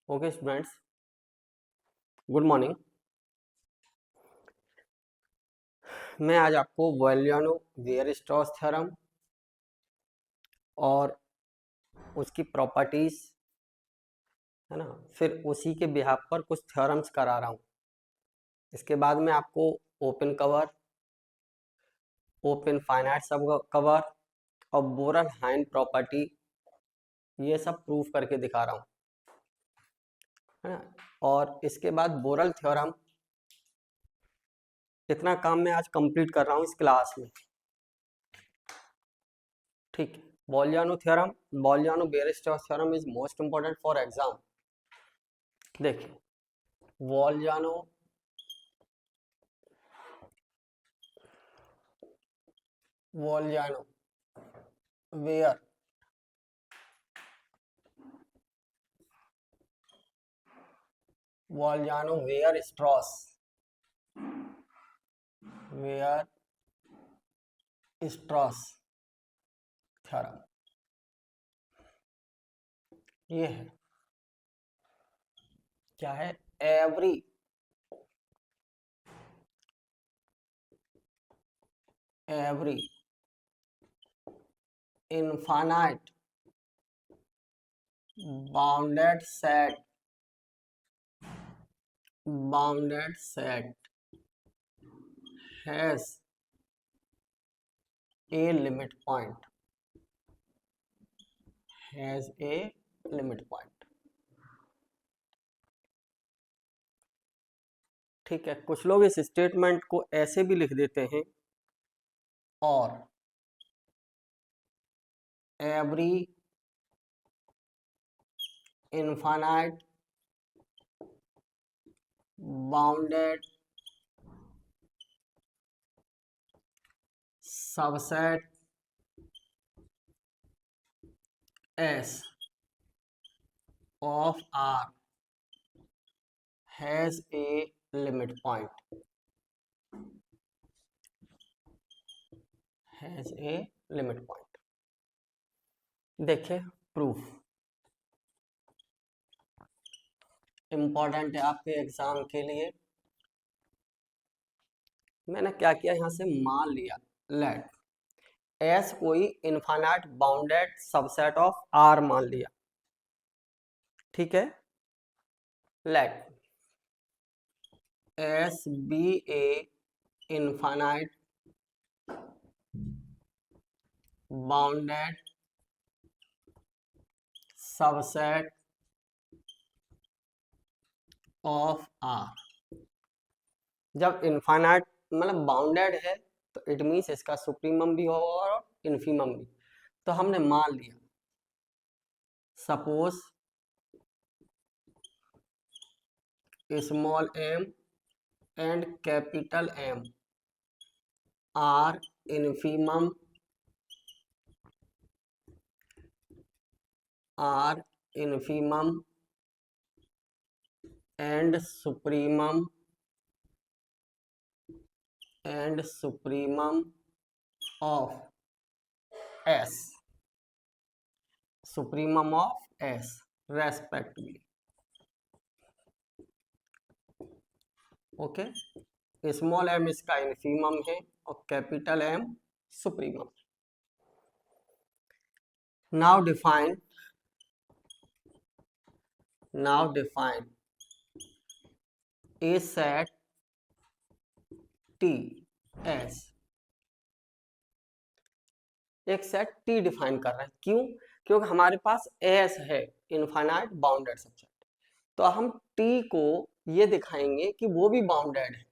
Okay students, good morning. मैं आज आपको वॉलियानो वेयर-स्ट्रॉस थ्योरम और उसकी प्रॉपर्टीज, है ना, फिर उसी के बिहाफ पर कुछ थ्योरम्स करा रहा हूँ। इसके बाद में आपको ओपन कवर, ओपन फाइनाइट सब कवर और बोरन-हाइन प्रॉपर्टी ये सब प्रूफ करके दिखा रहा हूँ, है ना। और इसके बाद बोरल थ्योरम, इतना काम मैं आज कंप्लीट कर रहा हूँ इस क्लास में। ठीक है, Bolzano theorem, Bolzano Weierstrass theorem is most important for exam. देखिए, वॉलियानो वॉलियानो वेयर Bolzano Weierstrass Weierstrass theorem ये है, क्या है, every every infinite bounded set has a limit point has a limit point। ठीक है, कुछ लोग इस स्टेटमेंट को ऐसे भी लिख देते हैं, और every infinite bounded subset S of R has a limit point देखिए, प्रूफ इंपॉर्टेंट है आपके एग्जाम के लिए। मैंने क्या किया, यहां से मान लिया लेट एस कोई infinite bounded subset of R मान लिया। ठीक है, let S be a infinite bounded subset of R. जब इनफाइनाइट मतलब बाउंडेड है तो इट मीन्स इसका सुप्रीमम भी होगा और इन्फीमम भी। तो हमने मान लिया, suppose small m and capital M are infimum and supremum of S respectively. Okay, small m इसका इन्फीमम है और capital M supremum. Now define a set T S. एक सेट टी डिफाइन कर रहे हैं, क्यों? क्योंकि हमारे पास एस है, इनफाइनाइट बाउंडेड सबसेट। तो हम टी को ये दिखाएंगे कि वो भी बाउंडेड है।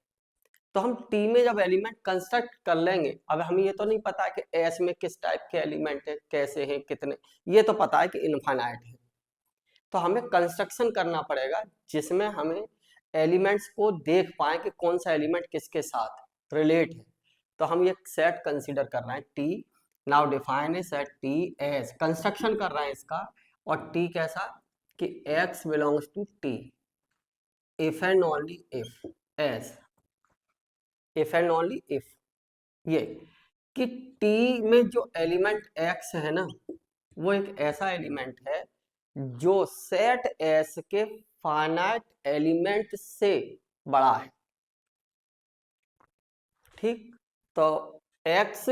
तो हम टी में जब एलिमेंट कंस्ट्रक्ट कर लेंगे, अब हमें ये तो नहीं पता है कि एस में किस टाइप के एलिमेंट है, कैसे हैं, कितने, ये तो पता है कि इनफाइनाइट है। तो हमें कंस्ट्रक्शन करना पड़ेगा जिसमें हमें एलिमेंट्स को देख पाए कि कौन सा एलिमेंट किसके साथ रिलेट है। तो हम ये सेट कंसीडर कर रहे हैं T. Now define a set T as, construction कर रहे हैं इसका, और टी कैसा कि x belongs to T if and only if as, if and only if ये कि टी में जो एलिमेंट x है ना, वो एक ऐसा एलिमेंट है जो सेट एस के फाइनाइट एलिमेंट से बड़ा है। ठीक, तो x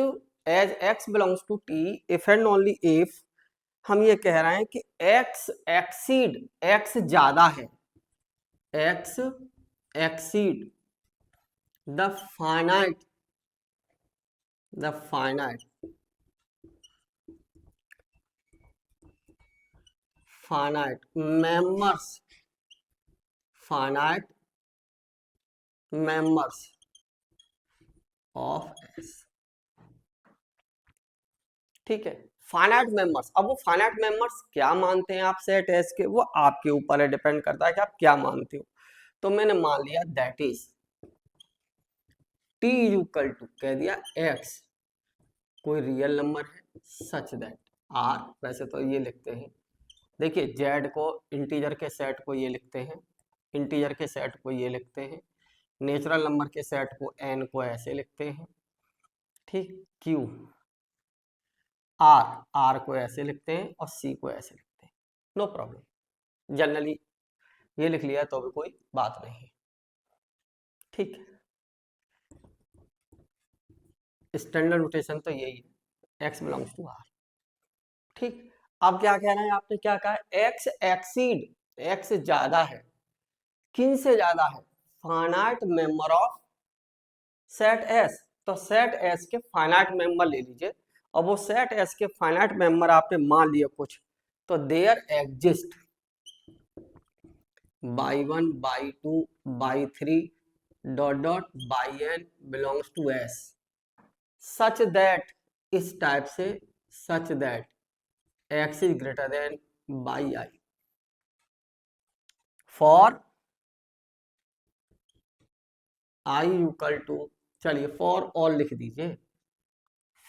as x belongs to t if and only if हम ये कह रहे हैं कि x एक्सीड x ज्यादा है, x exceed the finite finite members finite members of S. ठीक है, फाइनाइट मेंबर्स। अब वो फाइनाइट मेंबर्स क्या मानते हैं आप सेट एस के, वो आपके ऊपर है, डिपेंड करता है कि आप क्या मानते हो। तो मैंने मान लिया that is T equal to कह दिया एक्स कोई रियल नंबर है सच दैट आर, वैसे तो ये लिखते हैं, देखिए जेड को इंटीजर के सेट को ये लिखते हैं, इंटीजर के सेट को ये लिखते हैं, नेचुरल नंबर के सेट को एन को ऐसे लिखते हैं। ठीक, क्यू आर, आर को ऐसे लिखते हैं और सी को ऐसे लिखते हैं, नो प्रॉब्लम, जनरली ये लिख लिया तो भी कोई बात नहीं। ठीक, स्टैंडर्ड नोटेशन तो यही है, एक्स बिलोंग्स टू आर। ठीक, अब क्या कहना है आपने, क्या कहा, एक्स एक्सीड, एक्स ज्यादा है, किन से ज्यादा है, finite member of set S. तो सेट एस के फाइनाइट मेंबर ले लीजिए, और वो सेट एस के फाइनाइट मेंबर आपने मान लिए कुछ, तो there exist y 1 y 2 y 3 dot dot y n belongs to S such that, इस टाइप से such that x is greater than y i for i equal to, चलिए for all लिख दीजिए,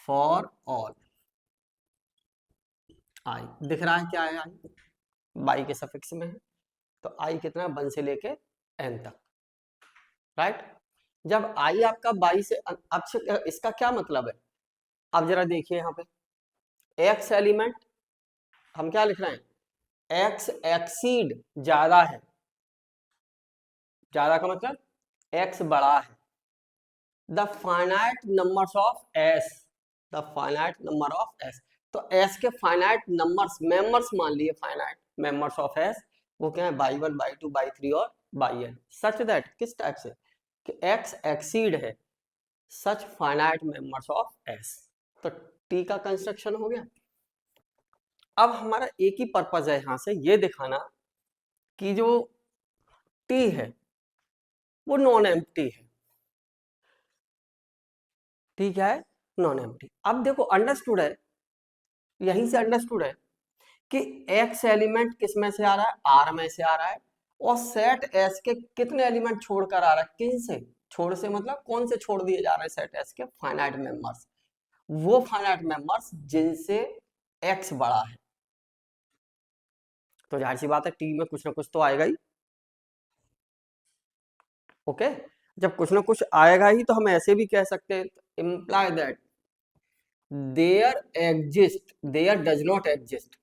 फॉर ऑल आई, दिख रहा है क्या है, आई बाई के सफिक्स में है, तो आई कितना 1 से लेके एन तक, राइट। जब आई आपका 22 से अब इसका क्या मतलब है, अब जरा देखिए यहाँ पे एक्स एलिमेंट हम क्या लिख रहे हैं, एक्स एक्सीड ज्यादा है, ज्यादा का मतलब एक्स बड़ा है, the finite numbers of S, the finite number of S, तो एस के फाइनाइट नंबर्स मेंबर्स मान लिए फाइनाइट मेंबर्स ऑफ एस, वो क्या है बाई 1 बाई 2 बाई 3 और बाई एन, सच दैट किस टाइप से कि एक्स एक्सीड है सच फाइनाइट मेंबर्स ऑफ एस, तो टी का कंस्ट्रक्शन हो गया। अब हमारा एक ही पर्पज है यहां से ये दिखाना कि जो टी है वो नॉन एम्प्टी है, ठीक है, नॉन एम्प्टी। अब देखो अंडरस्टूड है, यहीं से अंडरस्टूड है कि एक्स एलिमेंट किस में से आ रहा है, आर में से आ रहा है, और सेट एस के कितने एलिमेंट छोड़कर आ रहा है, किन से छोड़ से मतलब कौन से छोड़ दिए जा रहे हैं सेट एस के, फाइनाइट मेंबर्स, वो फाइनाइट मेंबर्स जिनसे एक्स बड़ा है, तो जाहिर सी बात है टी में कुछ ना कुछ तो आएगा ही। ओके, जब कुछ ना कुछ आएगा ही तो हम ऐसे भी कह सकते हैं, imply that there exist, there does not exist,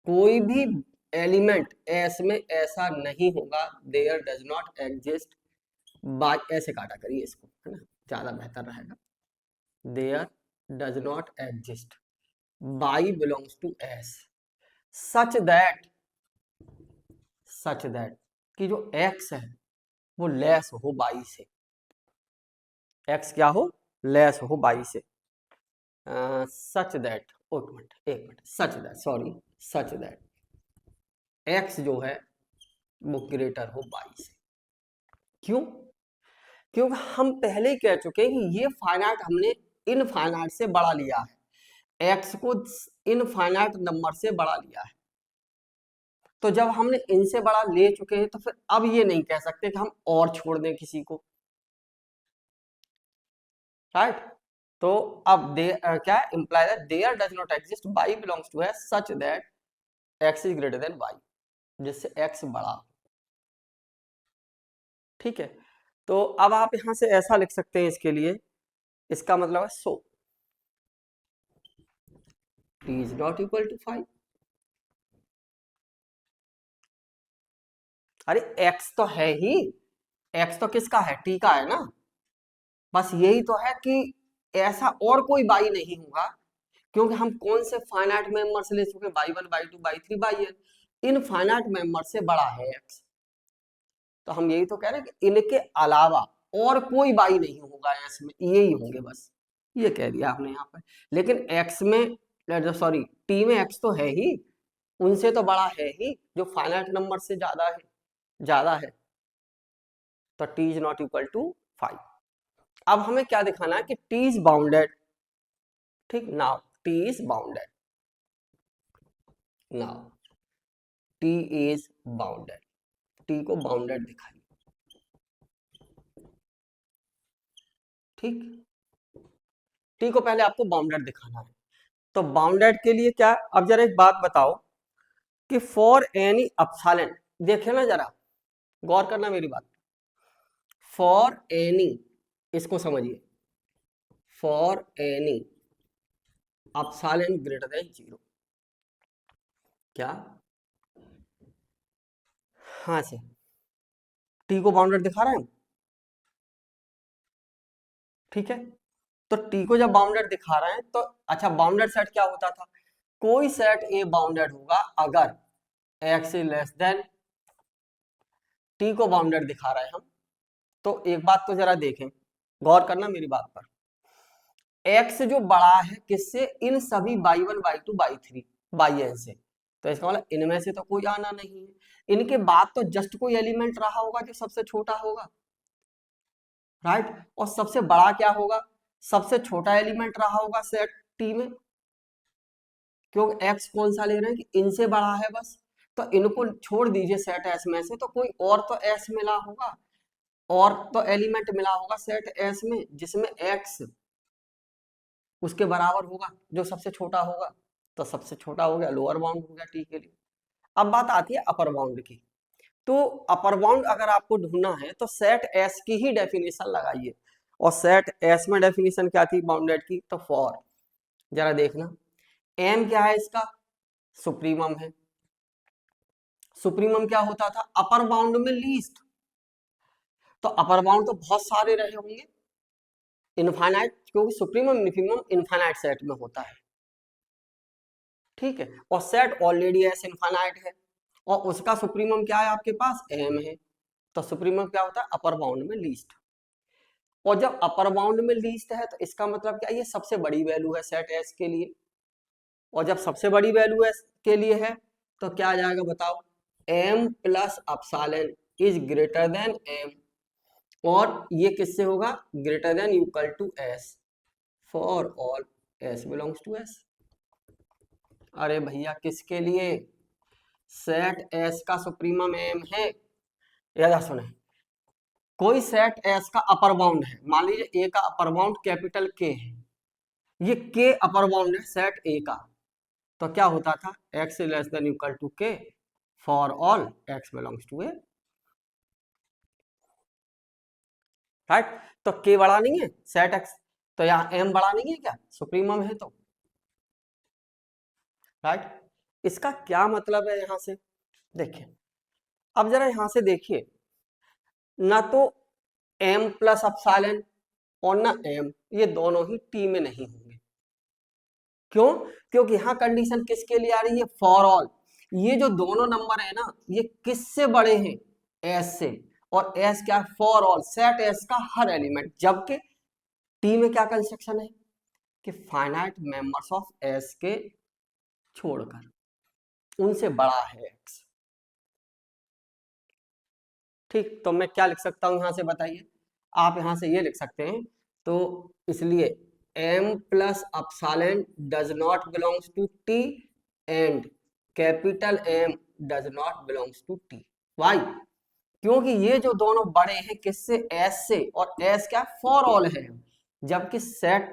कोई भी एलिमेंट एस में ऐसा नहीं होगा, there does not exist y, ऐसे काटा करिए इसको, है ना, ज्यादा बेहतर रहेगा, there does not exist y belongs to S such that, such that कि जो एक्स है वो लेस हो बाई से, एक्स क्या हो, लेस हो बाई से, सच दैट, एक minute such that, sorry, such that x जो है वो ग्रेटर हो बाई से। क्यों, क्योंकि हम पहले ही कह चुके हैं कि ये फाइनाइट हमने इनफाइनाइट से बड़ा लिया है, एक्स को इनफाइनाइट नंबर से बड़ा लिया है, तो जब हमने इनसे बड़ा ले चुके हैं तो फिर अब ये नहीं कह सकते कि हम और छोड़ दें किसी को, राइट। तो अब दे क्या है, imply that there does not exist y belongs to S such that x is greater than y, जिससे एक्स बड़ा, ठीक है। तो अब आप यहां से ऐसा लिख सकते हैं इसके लिए, इसका मतलब है so T is not equal to 5, अरे एक्स तो है ही, एक्स तो किसका है, टी का है ना। बस यही तो है कि ऐसा और कोई बाई नहीं होगा, क्योंकि हम कौन से फाइनाइट मेंबर से ले चुके, y one y two y three y n, इन फाइनाइट मेंबर से बड़ा है एक्स। तो हम यही तो कह रहे हैं कि इनके अलावा और कोई बाई नहीं होगा एस में, यही होंगे बस, ये कह दिया आपने यहाँ पर। लेकिन एक्स में, सॉरी टी में एक्स तो है ही, उनसे तो बड़ा है ही, जो फाइनाइट नंबर से ज्यादा है, तो T is not equal to 5। अब हमें क्या दिखाना है कि टी इज बाउंडेड, ठीक। Now T is bounded, now T is bounded, T को बाउंडेड दिखाइए, ठीक। टी को पहले आपको बाउंडेड दिखाना है। तो बाउंडेड के लिए क्या, अब जरा एक बात बताओ कि फॉर एनी अपसाइलन, देखिए ना जरा, गौर करना मेरी बात, फॉर एनी, इसको समझिए, for any epsilon greater than 0, क्या, हाँ से टी को बाउंडेड दिखा रहे हैं हम, ठीक है। तो टी को जब बाउंडेड दिखा रहे हैं तो अच्छा, बाउंडेड सेट क्या होता था, कोई सेट ए बाउंडेड होगा अगर x is less then, T को बाउंडेड दिखा रहे हैं हम, तो एक बात तो जरा देखें, गौर करना मेरी बात पर, एक्स जो बड़ा है किससे, इन सभी y one y two y three y n से, तो इसका मतलब इनमें से तो कोई आना नहीं है, इनके बाद तो जस्ट कोई एलिमेंट रहा होगा जो सबसे छोटा होगा, राइट। और सबसे बड़ा क्या होगा, सबसे छोटा एलिमेंट रहा होगा सेट टी में, क्योंकि एक्स कौन सा ले रहे हैं कि इनसे बड़ा है बस, तो इनको छोड़ दीजिए सेट एस में से, तो कोई और तो एस मिला होगा, और तो एलिमेंट मिला होगा सेट एस में जिसमें एक्स उसके बराबर होगा, जो सबसे छोटा होगा, तो सबसे छोटा हो गया, लोअर बाउंड हो गया टी के लिए। अब बात आती है अपर बाउंड की, तो अपर बाउंड अगर आपको ढूंढना है तो सेट एस की ही डेफिनेशन लगाइए, और सेट एस में डेफिनेशन क्या थी बाउंडेड की, तो फॉर, जरा देखना, एम क्या है इसका, सुप्रीमम है, सुप्रीमम क्या होता था, अपर बाउंड में लीस्ट, तो अपर बाउंड तो बहुत सारे रहे होंगे, इनफाइनाइट, क्योंकि सुप्रीमम इन्फिनिमम इनफाइनाइट सेट में होता है, ठीक है। और सेट ऑलरेडी एस इनफाइनाइट है, और उसका सुप्रीमम क्या है आपके पास, एम है, तो सुप्रीमम क्या होता है, अपर बाउंड में लीस्ट, और जब अपर बाउंड में लीस्ट है तो इसका मतलब क्या, ये सबसे बड़ी वैल्यू है सेट एस के लिए, और जब सबसे बड़ी वैल्यू एस के लिए है तो क्या आ जाएगा बताओ, m plus epsilon is greater than m, और ये किससे होगा, greater than equal to s for all s belongs to S. अरे भैया किसके लिए, सेट एस का सुप्रीमम एम है, या सुने, कोई सेट एस का अपर बाउंड है, मान लीजिए ए का अपर बाउंड कैपिटल के है, ये के अपर बाउंड है सेट ए का, तो क्या होता था, X less than equal to K for all X belongs to A, right. तो के बड़ा नहीं है सेट एक्स, तो यहाँ एम बड़ा नहीं है क्या, सुप्रीमम है तो, राइट। इसका क्या मतलब है यहां से, देखिए, अब जरा यहां से देखिए, ना तो एम प्लस अपसाइलन और ना एम, ये दोनों ही टी में नहीं होंगे, क्यों, क्योंकि यहाँ कंडीशन किसके लिए आ रही है, फॉर ऑल, ये जो दोनों नंबर है ना ये किससे बड़े हैं, एस से, और एस क्या है, फॉर ऑल सेट एस का हर एलिमेंट, जबकि टी में क्या कंस्ट्रक्शन है कि फाइनाइट मेंबर्स ऑफ एस के छोड़कर उनसे बड़ा है एक्स, ठीक। तो मैं क्या लिख सकता हूं यहां से बताइए, आप यहां से ये लिख सकते हैं, तो इसलिए m plus epsilon does not belongs to T and capital M does not belongs to T, why, क्योंकि ये जो दोनों बड़े हैं किससे, S से, और S क्या फॉर ऑल है, जबकि सेट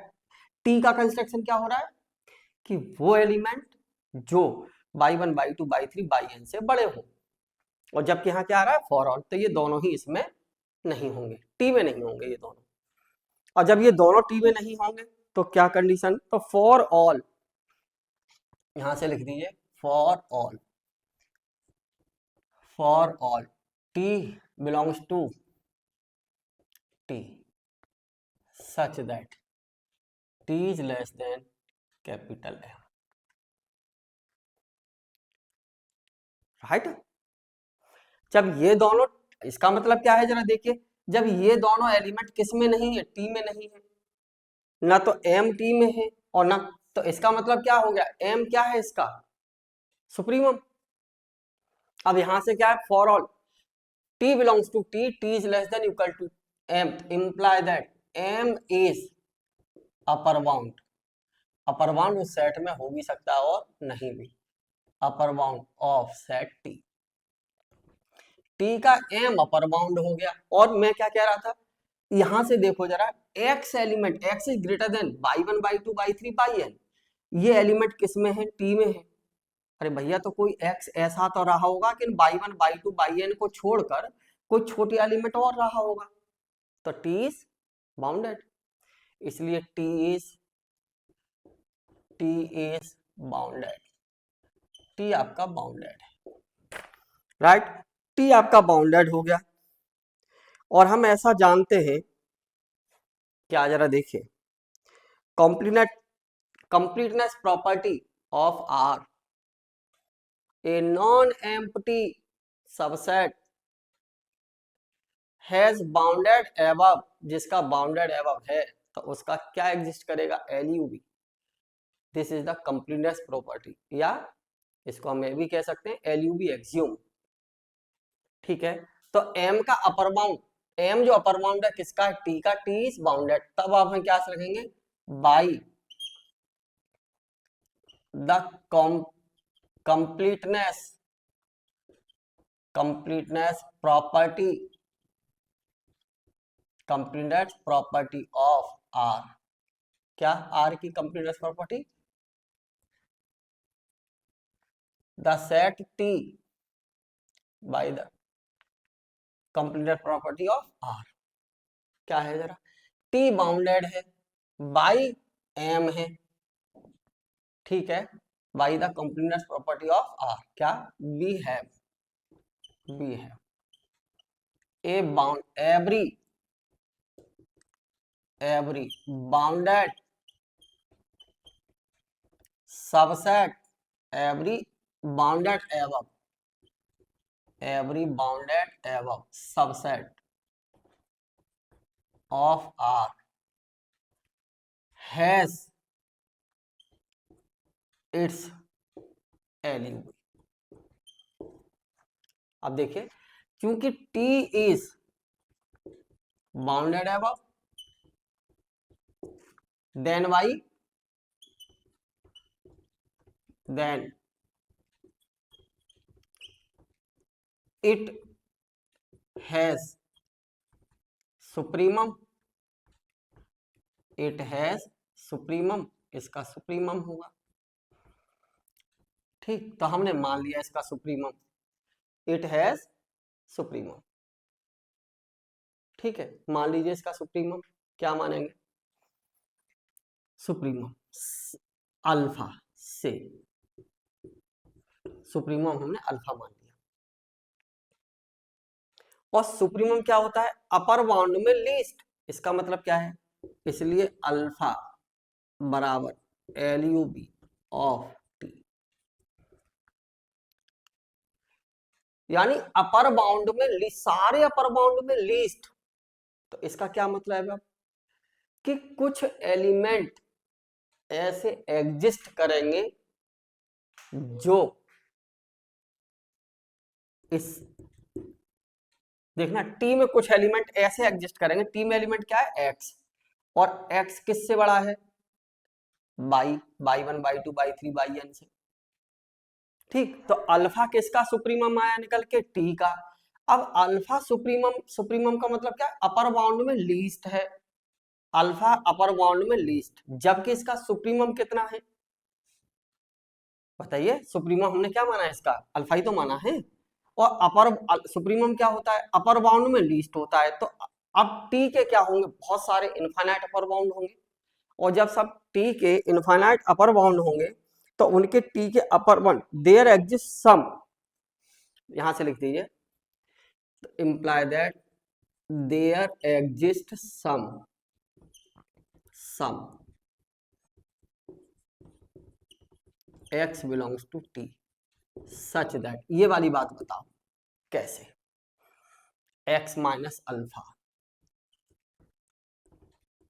T का कंस्ट्रक्शन क्या हो रहा है कि वो एलिमेंट जो y one y two y three y n से बड़े हो, और जबकि यहाँ क्या आ रहा है फॉर ऑल, तो ये दोनों ही इसमें नहीं होंगे, टी में नहीं होंगे ये दोनों, और जब ये दोनों टी में नहीं होंगे तो क्या कंडीशन, तो फॉर ऑल, यहां से लिख दीजिए for all, for all t belongs to t such that t is less than capital M, right. जब ये दोनों, इसका मतलब क्या है जरा देखिए, जब ये दोनों एलिमेंट किस में नहीं है, टी में नहीं है, ना तो एम टी में है और ना, तो इसका मतलब क्या हो गया, एम क्या है इसका सुप्रीमम। अब यहां से क्या है, for all t belongs to T, t is less than equal to M, imply that M is upper bound. Upper bound उस सेट में हो भी सकता है और नहीं भी, upper bound of set T, T का एम अपर बाउंड हो गया। और मैं क्या कह रहा था, यहां से देखो जरा, x element, x is greater than y one y two y three y n, ये एलिमेंट किस में है, टी में है। अरे भैया तो कोई एक्स ऐसा तो रहा होगा कि y one y two y n को छोड़कर कोई छोटी एलिमेंट और रहा होगा, तो टी इज बाउंडेड, इसलिए टी इज बाउंडेड, टी आपका बाउंडेड है, राइट। टी आपका बाउंडेड हो गया। और हम ऐसा जानते हैं, क्या जरा देखिए, completeness property of R, a non-empty subset has bounded above, जिसका bounded above है तो उसका क्या एग्जिस्ट करेगा, LUB, this is the completeness property, या इसको हम ये भी कह सकते हैं LUB एक्सियोम, ठीक है। तो M का अपर बाउंड, M जो अपर बाउंड है किसका है, T का, T इज बाउंडेड, तब आप हम क्या रखेंगे, by the completeness property of R, क्या R की completeness property, the set T by the completeness property of R, क्या है जरा, T बाउंडेड है, बाई M है, ठीक है, by the completeness property of R, क्या, we have a bound every bounded subset, every bounded above subset of R has its LUB। अब देखिए, क्योंकि T is bounded above, then it has supremum, इसका supremum होगा, ठीक। तो हमने मान लिया इसका सुप्रीमम, इट हैज सुप्रीमम, ठीक है, मान लीजिए इसका सुप्रीमम, क्या मानेंगे, सुप्रीमम अल्फा से, सुप्रीमम हमने अल्फा मान लिया। और सुप्रीमम क्या होता है, अपर बाउंड में लीस्ट, इसका मतलब क्या है, इसलिए अल्फा बराबर LUB ऑफ टी, यानी अपर बाउंड में सारे अपर बाउंड में लीस्ट। तो इसका क्या मतलब है कि कुछ एलिमेंट ऐसे एग्जिस्ट करेंगे जो इस, देखना टी में कुछ एलिमेंट ऐसे एग्जिस्ट करेंगे, टी में एलिमेंट क्या है, एक्स, और एक्स किससे बड़ा है, y one y two y three y n से, ठीक। तो अल्फा किसका सुप्रीमम आया निकल के, टी का। अब अल्फा सुप्रीमम का मतलब क्या, अपर बाउंड में लीस्ट है, अल्फा अपर बाउंड में लीस्ट, जबकि इसका सुप्रीमम कितना है, बताइए, सुप्रीमम हमने क्या माना है, इसका अल्फा ही तो माना है, और अपर सुप्रीमम क्या होता है, अपर बाउंड में लीस्ट होता है। तो अब टी के क्या होंगे, बहुत सारे इनफाइनाइट अपर बाउंड होंगे, और जब सब टी के इनफाइनाइट अपर बाउंड होंगे तो उनके टी के upper bound there exist some, यहां से लिख दीजिए, imply that there exists some x belongs to t such that, ये वाली बात बताओ कैसे, x minus alpha,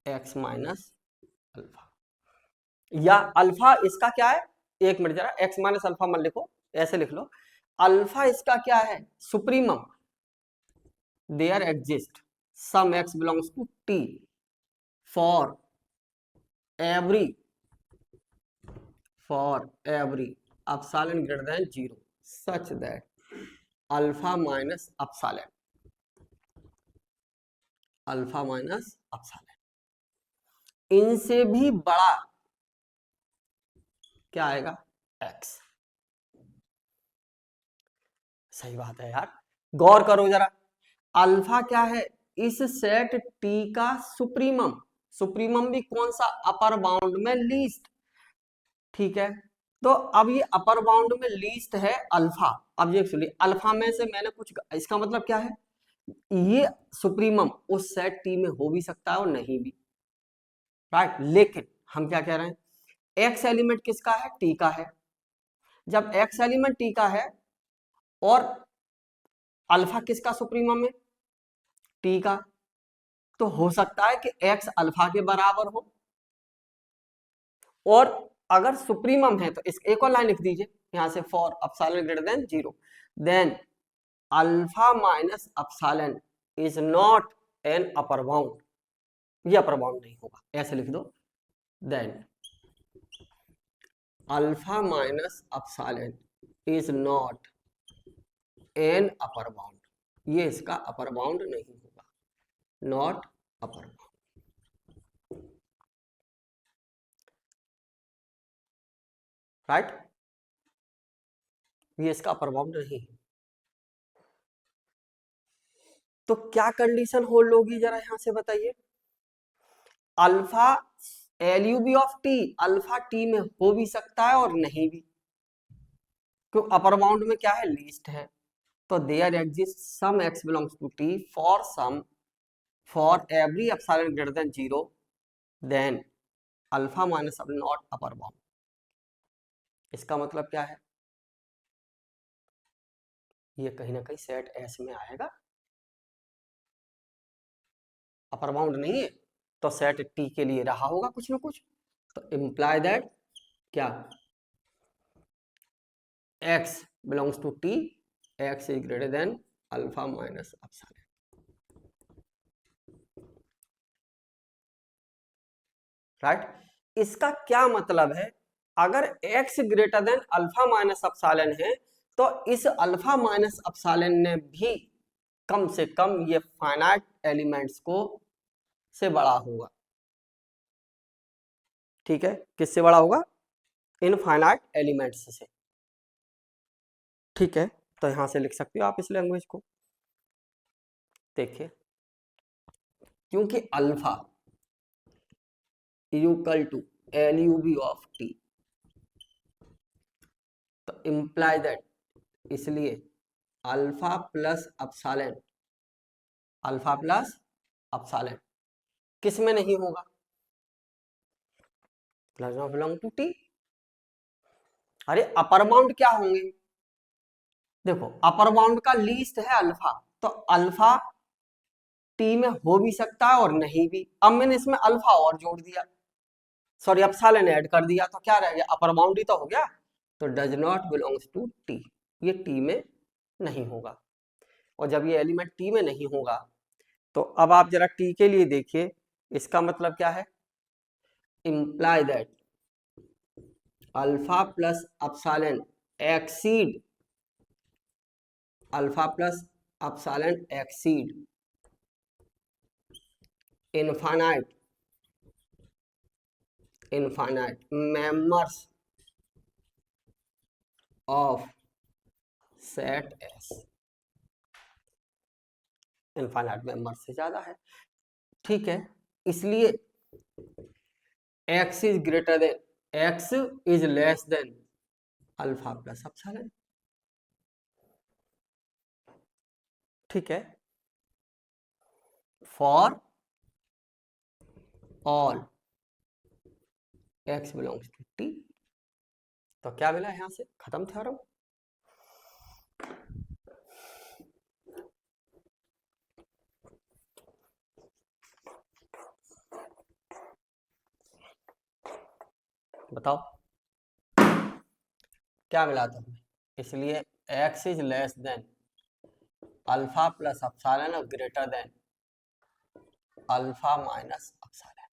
x minus alpha, या अल्फा इसका क्या है, एक मिनट जरा, x माइनस अल्फा मत लिखो, ऐसे लिख लो, अल्फा इसका क्या है, supremum, there exist some x belongs to t for every epsilon greater than 0 such that alpha minus epsilon, alpha minus epsilon इनसे भी बड़ा क्या आएगा, x। सही बात है यार, गौर करो जरा, अल्फा क्या है, इस सेट टी का सुप्रीमम, सुप्रीमम भी कौन सा, अपर बाउंड में लीस्ट, ठीक है, तो अब ये अपर बाउंड में लीस्ट है अल्फा, अब ये सुनिए अल्फा में से मैंने कुछ, इसका मतलब क्या है, ये सुप्रीमम उस सेट टी में हो भी सकता है और नहीं भी, राइट, लेकिन हम क्या कह रहे हैं, एक्स एलिमेंट किसका है, टी का है, जब एक्स एलिमेंट टी का है और अल्फा किसका सुप्रीमम है, टी का, तो हो सकता है कि एक्स अल्फा के बराबर हो, और अगर सुप्रीमम है तो इस एक और लाइन लिख दीजिए यहां से, for epsilon greater than 0 then alpha minus epsilon is not an upper bound, ये अपर बाउंड नहीं होगा, ऐसे लिख दो, then alpha minus epsilon is not an upper bound, ये इसका अपर बाउंड नहीं होगा, नॉट अपर बाउंड, राइट, ये इसका अपर बाउंड नहीं है। तो क्या कंडीशन होल्ड होगी जरा यहां से बताइए, alpha LUB of T, alpha T में हो भी सकता है और नहीं भी, क्यों, अपर बाउंड में क्या है, लीस्ट है, तो there exist some x belongs to T for every epsilon greater than 0 then alpha minus not upper bound, इसका मतलब क्या है, ये कहीं ना कहीं सेट एस में आएगा, अपर बाउंड नहीं है तो सेट टी के लिए रहा होगा कुछ ना कुछ, तो इम्प्लाई दैट क्या, x belongs to t, x is greater than alpha minus epsilon, right, इसका क्या मतलब है, अगर x greater than alpha minus epsilon है तो इस अल्फा माइनस एप्सिलॉन ने भी कम से कम ये फाइनाइट एलिमेंट्स को से बड़ा होगा, ठीक है, किससे बड़ा होगा, इनफाइनाइट एलिमेंट्स से, ठीक है, तो यहां से लिख सकते हो आप इस लैंग्वेज को, देखिए क्योंकि alpha equal to LUB of T, तो इम्प्लाई दैट, इसलिए alpha plus epsilon, alpha plus epsilon किस में नहीं होगा, does not belong to T, अरे अपर बाउंड क्या होंगे, देखो अपर बाउंड का लीस्ट है अल्फा, तो अल्फा टी में हो भी सकता है और नहीं भी, अब मैंने इसमें अल्फा और जोड़ दिया, सॉरी एप्सिलॉन ऐड कर दिया, तो क्या रह गया, अपर बाउंड ही तो हो गया, तो does not belongs to T, ये टी में नहीं होगा, और जब ये एलिमेंट टी में नहीं होगा तो अब आप जरा टी के लिए देखिए, इसका मतलब क्या है, imply that alpha plus epsilon exceed, alpha plus epsilon exceed infinite members of set S, infinite member से ज्यादा है, ठीक है, इसलिए x is greater than, x is less than alpha plus epsilon, ठीक है, for all x belongs to t। तो क्या मिला यहां से, खत्म थ्योरम। बताओ क्या मिला था हमें, इसलिए x is less than alpha plus epsilon और greater than alpha minus epsilon.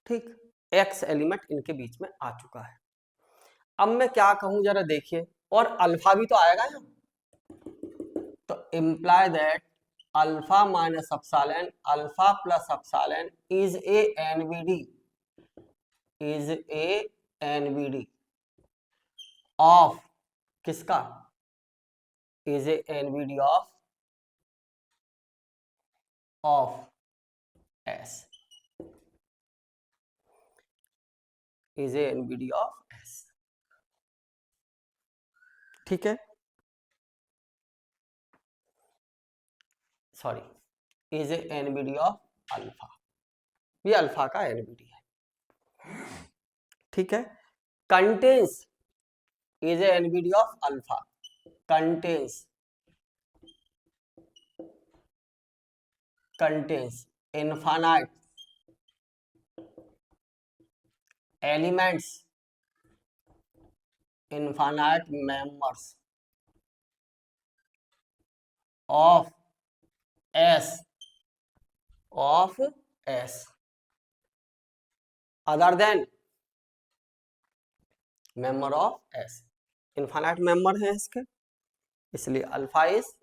ठीक, x एलिमेंट इनके बीच में आ चुका है। अब मैं क्या कहूं जरा देखिए, और अल्फा भी तो आएगा यहाँ, तो imply that alpha minus epsilon alpha plus epsilon is a NVD, is a NVD of किसका, is a NVD of S, is a NVD of S. ठीक है, sorry, is a NVD of alpha, ये alpha का NVD है। ठीक है, contains is a NVD of alpha, contains infinite elements, infinite members of S, other than member of S, infinite member है इसके, इसलिए alpha is,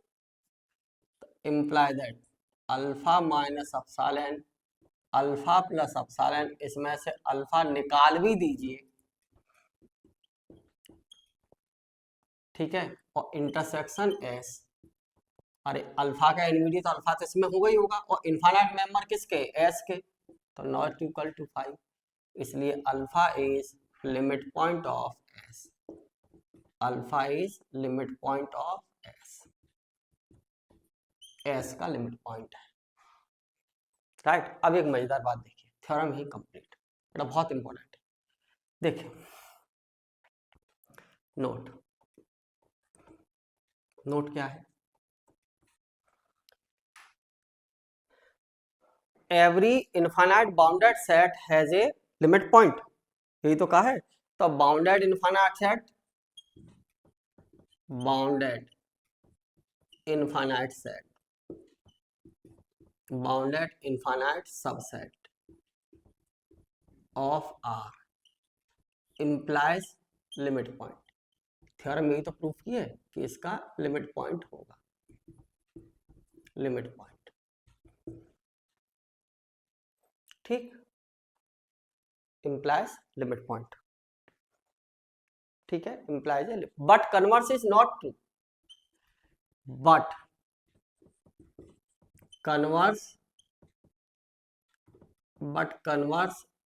imply that alpha minus epsilon alpha plus epsilon, इसमें से alpha निकाल भी दीजिए, ठीक है, और इंटरसेक्शन एस, अरे अल्फा का एनवीडी तो अल्फा तो इसमें होगा ही होगा, और इनफाइनाइट मेंबर किसके, एस के, तो नॉट इक्वल टू 5, इसलिए alpha is limit point of S, alpha is limit point of S, S का लिमिट पॉइंट है। राइट, अब एक मजेदार बात देखिए, थ्योरम ही कंप्लीट, बेटा बहुत इंपॉर्टेंट है। देखिए नोट, नोट क्या है, every infinite bounded set has a limit point, यही तो कहा है। तो bounded infinite set, bounded infinite set, bounded infinite subset of R implies limit point. Theorem यही तो प्रूफ किया है कि इसका लिमिट पॉइंट होगा, लिमिट पॉइंट। ठीक, इंप्लाइज लिमिट पॉइंट, ठीक है, इंप्लाइज है, but converse is not true, but converse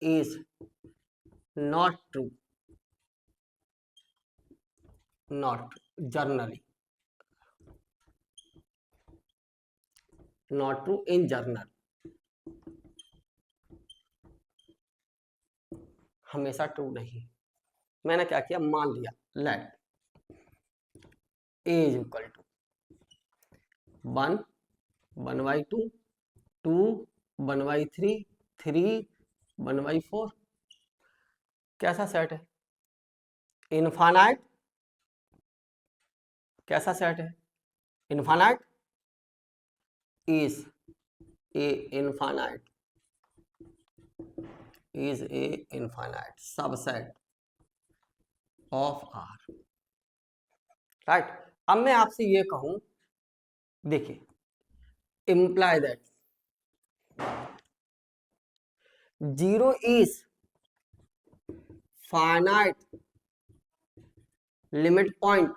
is not true, generally, not true in general, हमेशा ट्रू नहीं। मैंने क्या किया, मान लिया let A is equal to 1 1/2 2 1/3 3 1/4, कैसा सेट है, इनफाइनाइट, कैसा सेट है, infinite, is a infinite, is a infinite subset of R, right. अब मैं आपसे ये कहूं, देखिए, imply that 0 is finite limit point,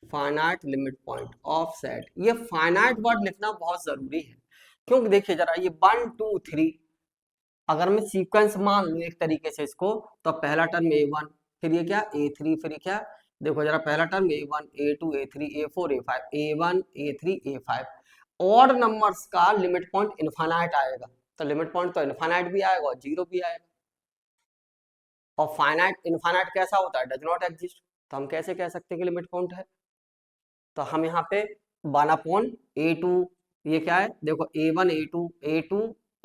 finite limit point of set. ये फाइनाइट वर्ड लिखना बहुत जरूरी है, क्योंकि देखिए जरा ये 1 2 3, अगर मैं सीक्वेंस मान लूं एक तरीके से इसको, तो पहला टर्म A1, फिर ये क्या A3, फिर ये क्या देखो जरा पहला term a1 a2 a3 a4 a5 a1 a3 a5 odd numbers का लिमिट पॉइंट इनफाइनाइट आएगा, तो लिमिट पॉइंट तो इनफाइनाइट भी आएगा और जीरो भी आएगा। और फाइनाइट इनफाइनाइट कैसा होता है, डज नॉट एग्जिस्ट, तो हम कैसे कह सकते हैं कि लिमिट पॉइंट है। तो हम यहाँ पे 1/a2 ये क्या है, देखो a1 a2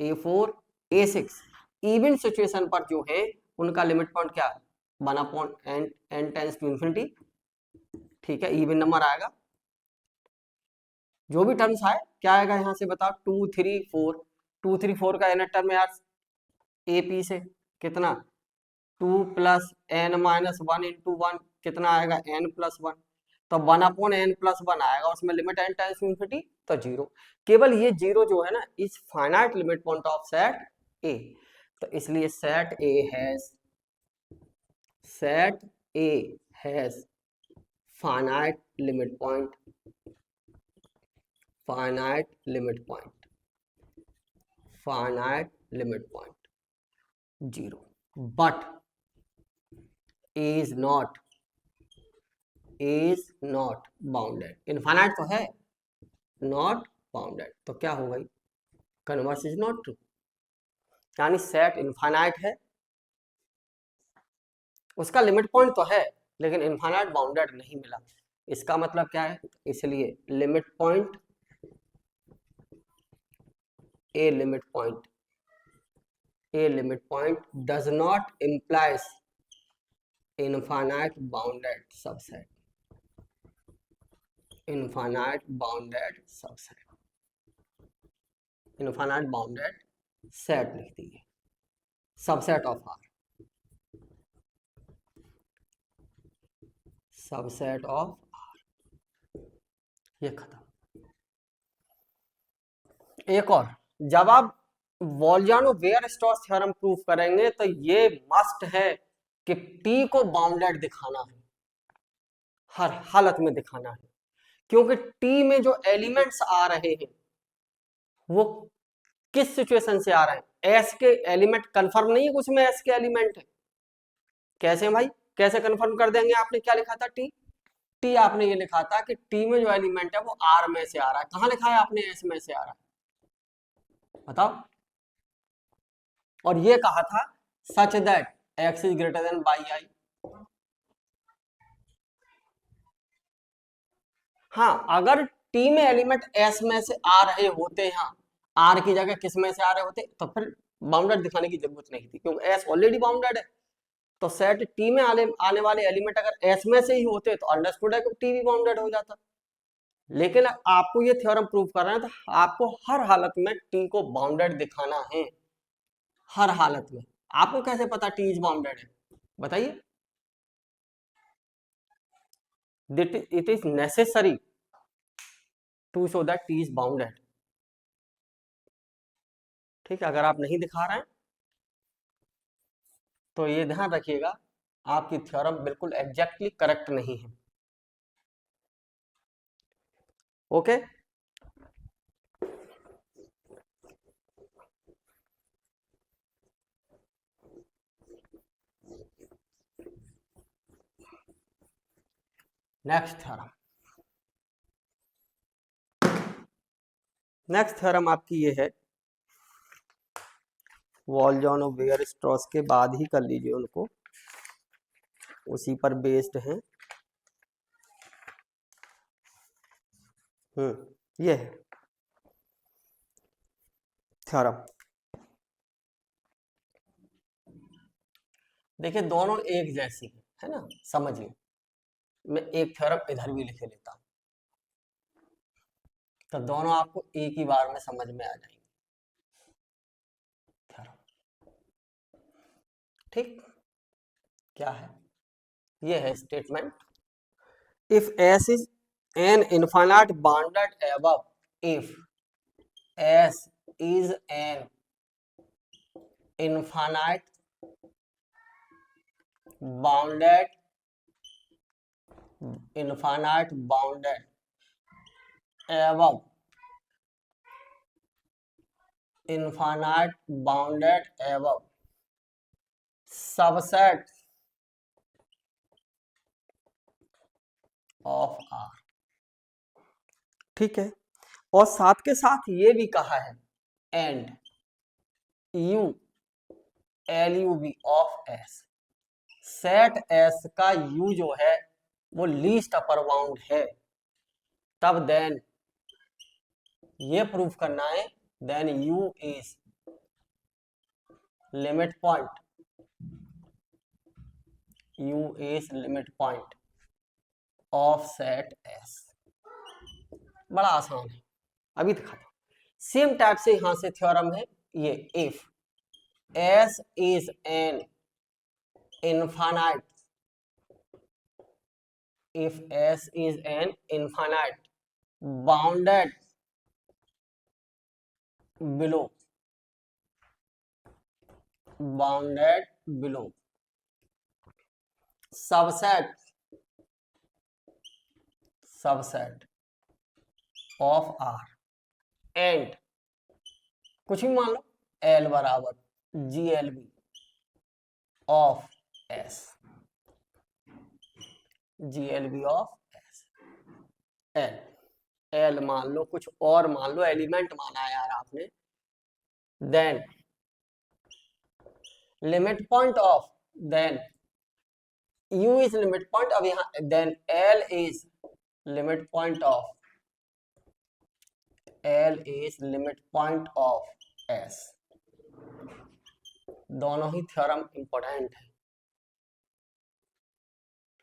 a4 a6 even situation पर जो है उनका लिमिट पॉइंट क्या है 1/n टेंस टू इंफिनिटी, ठीक है, इवन नंबर आएगा। जो भी टर्म्स आए क्या आएगा यहाँ से बताओ, 2 3 4, 2 3 4 का एन टर्म यार ए पी से कितना 2 प्लस n माइनस 1 इंटू 1 कितना आएगा n+1, तो 1/n+1 आएगा, उसमें limit n tends to infinity तो जीरो। केवल ये जीरो जो है ना is finite limit point of set A, तो इसलिए set A has finite limit point, finite limit point, finite limit point zero, but is not bounded, infinite तो है नॉट बाउंडेड, तो क्या हो गई कन्वर्स इज नॉट ट्रू, यानी set infinite है, उसका लिमिट पॉइंट तो है लेकिन इनफाइनाइट बाउंडेड नहीं मिला। इसका मतलब क्या है, इसलिए limit point A limit point does not implies infinite bounded subset, infinite bounded subset, infinite bounded set लिख दीजिए, subset of R, subset of R, ये खत्म। एक और, जब आप वॉल्जानो-वेयरस्ट्रॉस थ्योरम प्रूव करेंगे तो ये मस्ट है कि टी को बाउंडेड दिखाना है, हर हालत में दिखाना है, क्योंकि टी में जो एलिमेंट्स आ रहे हैं वो किस सिचुएशन से आ रहे हैं, एस के एलिमेंट कंफर्म नहीं है कुछ में एस के एलिमेंट है, कैसे भाई कैसे कंफर्म कर देंगे, आपने क्या लिखा था टी आपने ये लिखा था कि टी में जो एलिमेंट है वो आर में से आ रहा है, कहां लिखा है आपने एस में से आ रहा है बताओ, और ये कहा था सच that x is greater than y आई, हाँ अगर टी में एलिमेंट एस में से आ रहे होते हैं, आर की जगह किस में से आ रहे होते तो फिर बाउंडेड दिखाने की जरूरत नहीं थी, क्योंकि एस ऑलरेडी बाउंडेड है, तो सेट टी में आने वाले एलिमेंट अगर एस में से ही होते तो अंडरस्टूड है कि टी भी बाउंडेड हो जाता। लेकिन आपको ये थ्योरम प्रूव करना है तो आपको हर हालत में टी को बाउंडेड दिखाना है, हर हालत में। आपको कैसे पता टी इज बाउंडेड है बताइए, it is necessary to show that T is bounded, ठीक है, अगर आप नहीं दिखा रहे हैं तो ये ध्यान रखिएगा आपकी थ्योरम बिल्कुल एग्जैक्टली करेक्ट नहीं है, ओके। नेक्स्ट थ्योरम आपकी ये है, वॉल्जानो-वेयरस्ट्रॉस के बाद ही कर लीजिए उनको, उसी पर बेस्ड है। ये है थ्योरम, देखिए दोनों एक जैसी है ना, समझिए मैं एक थ्योरम इधर भी लिखे लेता हूं तो दोनों आपको एक ही बार में समझ में आ जाएंगे थ्योरम, ठीक, क्या है ये है statement, if S is an infinite bounded above, if S is an infinite bounded, infinite bounded above, infinite bounded above subset of R. ठीक है, और साथ के साथ ये भी कहा है and U L U B of S, set S का यू जो है वो लीस्ट अपर बाउंड है, तब देन ये प्रूफ करना है then U is limit point, U is limit point of set S. बड़ा आसान है, अभी दिखाता हूं। सेम टाइप से यहां से थ्योरम है ये, if S is an infinite, if S is an infinite bounded below subset of R and कुछ भी मान लो L बराबर GLB of S, GLB of S, L मान लो, कुछ और मान लो, एलिमेंट माना है यार आपने, then limit point of, then U is limit point, अब यहाँ then L is limit point of, L is limit point of S। दोनों ही थ्योरम इंपॉर्टेंट है,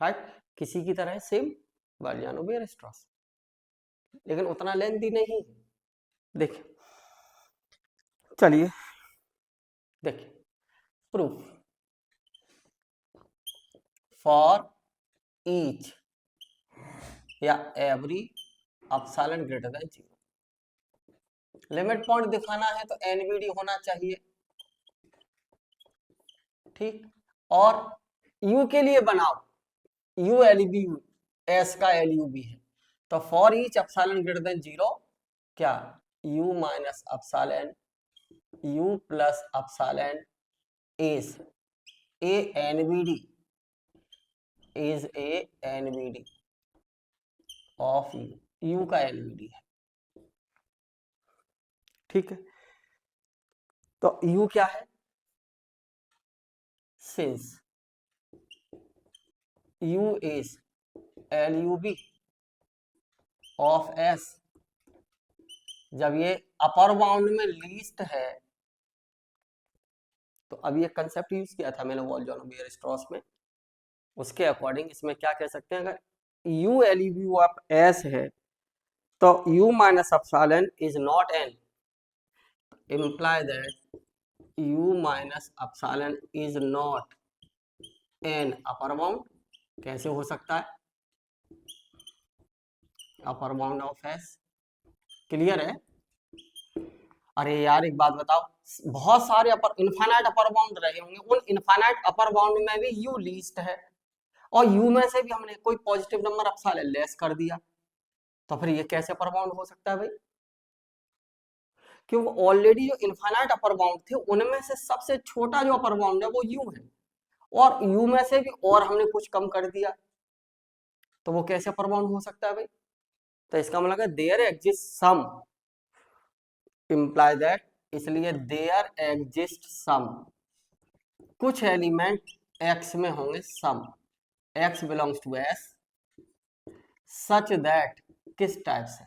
राइट? किसी की तरह सेम वालियानो बेयर-स्ट्रॉस, लेकिन उतना लेंथी नहीं। देखिए, चलिए देखिए प्रूफ, फॉर ईच या every epsilon greater than 0, limit point दिखाना है तो एनवीडी होना चाहिए, ठीक? और यू के लिए बनाओ, यू एलबी, एस का एलयूबी है, तो for each epsilon greater than 0 क्या, U minus epsilon U plus epsilon is a NVD, is a NVD of U, U का एनवीडी है, ठीक है? तो यू क्या है, since U is LUB of S, जब ये अपर बाउंड में लीस्ट है, तो अब ये कंसेप्ट यूज किया था मैंने वॉल्जॉन बेयर-स्ट्रॉस में, उसके अकॉर्डिंग इसमें क्या कह सकते हैं, अगर यू एलयूबी ऑफ एस है तो you minus epsilon is not N, imply that u minus epsilon is not an upper bound। कैसे हो सकता है, अपर बाउंड ऑफ एस, क्लियर है? अरे यार एक बात बताओ, बहुत सारे अपर इनफाइनाइट अपर बाउंड रहे होंगे, उन इनफाइनाइट अपर बाउंड में भी u लीस्ट है, और u में से भी हमने कोई पॉजिटिव नंबर एप्सिलॉन लेस कर दिया, तो फिर ये कैसे अपर बाउंड हो सकता है भाई? क्योंकि ऑलरेडी जो इनफाइनाइट अपर बाउंड थे उनमें से सबसे छोटा जो अपर बाउंड है वो u है, और u में से भी और हमने कुछ कम कर दिया, तो वो कैसे अपर बाउंड हो सकता है भाई? तो इसका मतलब है there exist some, imply that, इसलिए देयर एग्जिस्ट सम, कुछ एलिमेंट x में होंगे some, x belongs to s such that, किस टाइप से,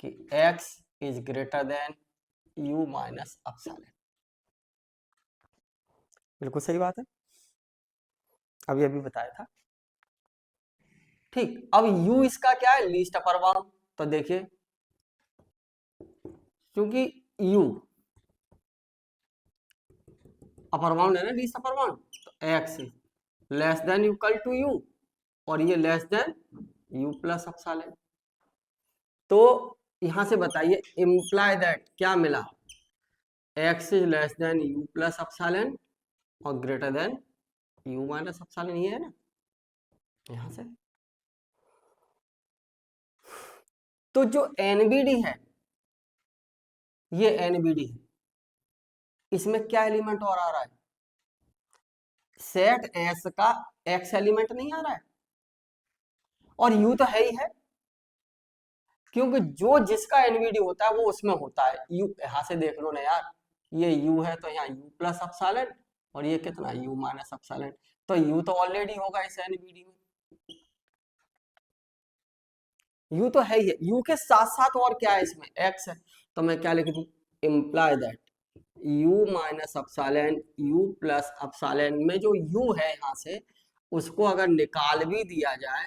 कि x is greater than u minus epsilon. बिल्कुल सही बात है, अभी अभी बताया था, ठीक? अब u इसका क्या है, लीस्ट अपर बाउंड, तो देखिए क्योंकि u अपर बाउंड है ना, लीस्ट अपर बाउंड, तो x less than equal to u, और ये less than u plus epsilon. तो यहां से बताइए, इंप्लाई दैट क्या मिला, x is less than u plus epsilon और greater than u minus epsilon, ये है ना यहां से। तो जो एनबीडी है, ये एनबीडी है, इसमें क्या एलिमेंट और आ रहा है, सेट एस का एक्स एलिमेंट नहीं आ रहा है, और यू तो है ही है, क्योंकि जो जिसका एनवीडी होता है वो उसमें होता है। यू यहां से देख लो ना यार, ये यू है तो यहाँ यू प्लस अपसालन, और ये कितना यू माइनस अपसालन, तो यू तो ऑलरेडी होगा इस एनवीडी में, यू तो है ही है। यू के साथ साथ और क्या है इसमें, एक्स है, तो मैं क्या लिख दूं, imply that U minus epsilon U plus epsilon में जो यू है यहाँ से उसको अगर निकाल भी दिया जाए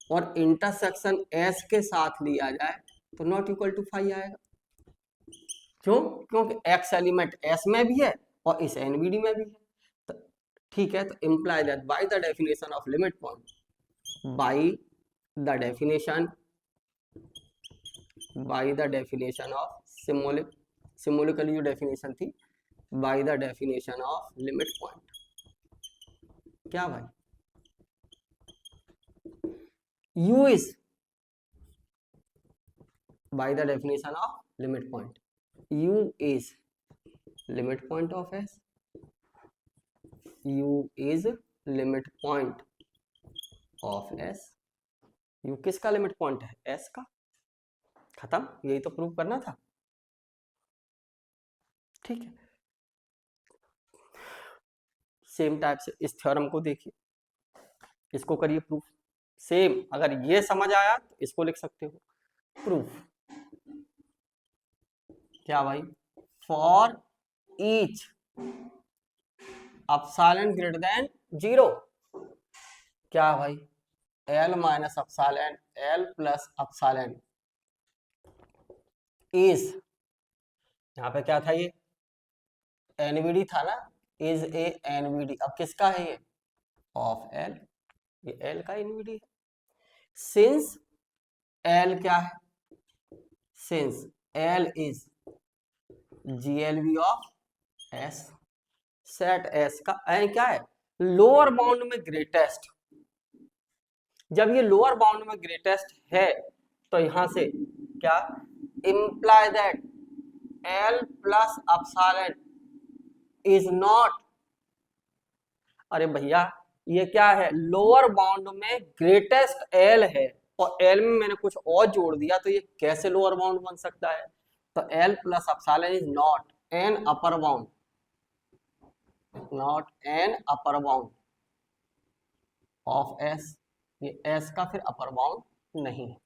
और इंटरसेक्शन एस के साथ लिया जाए तो नॉट इक्वल टू फाइव आएगा। क्यों? क्योंकि एक्स एलिमेंट एस में भी है और इस एनवीडी में भी है। तो ठीक है, तो imply that by the definition of limit point, by the definition of symbolically जो डेफिनेशन थी, by the definition of limit point, क्या भाई, u is by the definition of limit point, u is limit point of s, u is limit point of s, u किसका limit point है, s का, खत्म, यही तो prove करना था। ठीक है, सेम टाइप से इस थ्योरम को देखिए, इसको करिए प्रूफ, सेम अगर ये समझ आया तो इसको लिख सकते हो प्रूफ, क्या भाई, for each epsilon greater than 0, क्या भाई, L minus epsilon L plus epsilon is, यहाँ पे क्या था, ये एनवीडी था ना, इज ए एनवीडी, अब किसका है ये, ऑफ एल, ये एल का एनवीडी है। सिंस एल क्या है, since L is GLB of S, set S का क्या है, लोअर बाउंड में ग्रेटेस्ट, जब ये लोअर बाउंड में ग्रेटेस्ट है तो यहां से क्या, imply that L plus epsilon is not, अरे भैया ये क्या है, लोअर बाउंड में ग्रेटेस्ट एल है और एल में मैंने कुछ और जोड़ दिया तो ये कैसे लोअर बाउंड बन सकता है, तो L plus epsilon is not an upper bound, not an upper bound of S, ये एस का फिर अपर बाउंड नहीं है,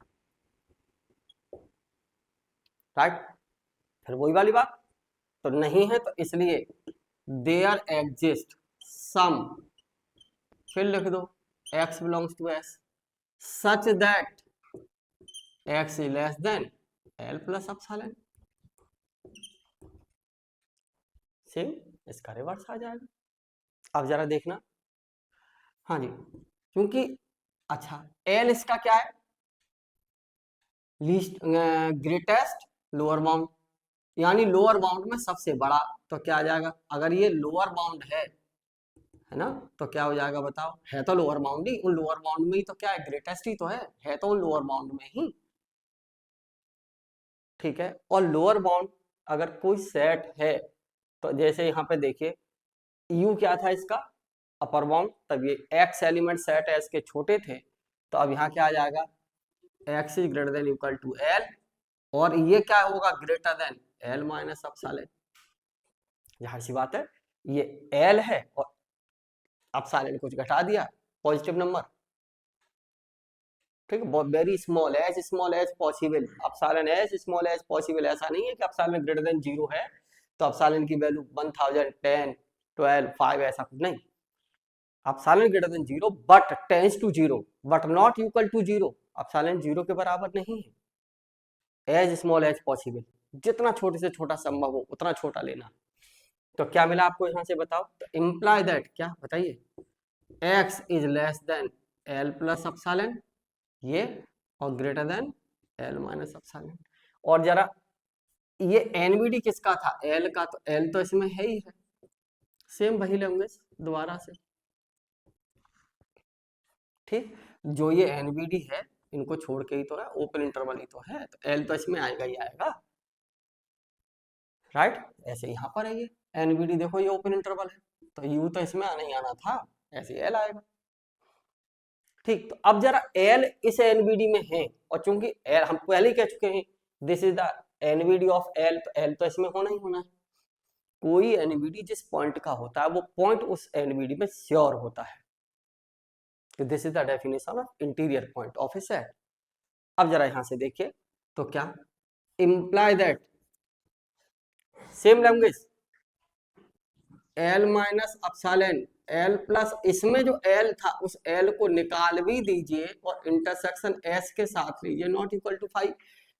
राइट, फिर वही वाली बात, तो नहीं है तो इसलिए देयर एग्जिस्ट सम, फिर लिख दो x belongs to s such that x is less than l plus epsilon, same इसका रिवर्स आ जाएगा। अब जरा देखना, हाँ जी, क्योंकि अच्छा l इसका क्या है, लीस्ट ग्रेटेस्ट लोअर बाउंड, यानी लोअर बाउंड में सबसे बड़ा, तो क्या आ जाएगा, अगर ये लोअर बाउंड है ना, तो क्या हो जाएगा बताओ, है तो लोअर बाउंड ही, उन लोअर बाउंड में ही तो क्या है, ग्रेटेस्ट ही तो है तो उन लोअर बाउंड में ही, ठीक है। और लोअर बाउंड अगर कोई सेट है तो जैसे यहाँ पे देखिए u क्या था इसका, अपर बाउंड, तब ये x एलिमेंट सेट है इसके छोटे थे, तो अब यहाँ क्या आ जाएगा, x is greater than equal to l, और ये क्या होगा, greater than l minus epsilon, जाहिर सी बात है ये l है और अपसालन कुछ घटा दिया, पॉजिटिव नंबर, ठीक है, very small as possible, epsilon as small as possible, ऐसा नहीं है कि अपसालन ग्रेटर देन 0 है तो अपसालन की वैल्यू 1000 10 12 5 ऐसा कुछ नहीं, epsilon greater than 0 but tends to 0 but not equal to 0, epsilon 0 के बराबर नहीं है, एज स्मॉल एज पॉसिबल, जितना छोटे से छोटा संभव हो उतना छोटा लेना। तो क्या मिला आपको यहां से बताओ, तो इंप्लाई दैट क्या बताइए, x is less than l plus epsilon, ये और greater than l minus epsilon, और जरा ये एनवीडी किसका था, l का, तो l तो इसमें है ही है, सेम वही लेंगे दोबारा से, ठीक, जो ये एनवीडी है इनको छोड़ के ही तो है, ओपन इंटरवल ही तो है, तो l तो इसमें आएगा ही आएगा, राइट, ऐसे यहाँ पर है ये एनवीडी, देखो ये ओपन इंटरवल है तो u तो इसमें आना ही आना था, ऐसे l आएगा, ठीक, तो अब जरा एल इस एनवीडी में है, और चूंकि एल हम पहले ही कह चुके हैं this is the NVD of L, तो एल तो इसमें होना ही होना है। कोई एनवीडी जिस पॉइंट का होता है वो पॉइंट उस एनवीडी में श्योर होता है। तो this is the definition of interior point of A set. अब जरा यहां से देखिए, तो क्या imply that same language L minus epsilon L plus, इसमें जो एल था उस एल को निकाल भी दीजिए और इंटरसेक्शन एस के साथ लीजिए नॉट इक्वल टू 5,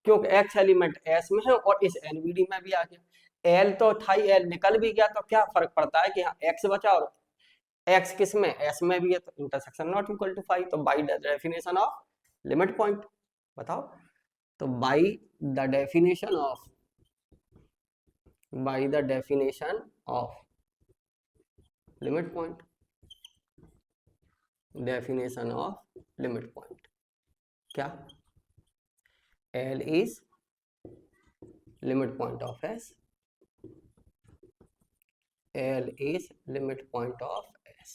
क्योंकि एक्स एलिमेंट एस में है और इस एनवीडी में भी आ गया। एल तो था ही, एल निकल भी गया, तो क्या फर्क पड़ता है कि यहाँ एक्स बचा और एक्स किस में, एस में भी है, तो इंटरसेक्शन नॉट इक्वल टू 5। तो by the definition of limit point बताओ, तो by the definition of limit point, definition of limit point क्या, L is limit point of S, L is limit point of S,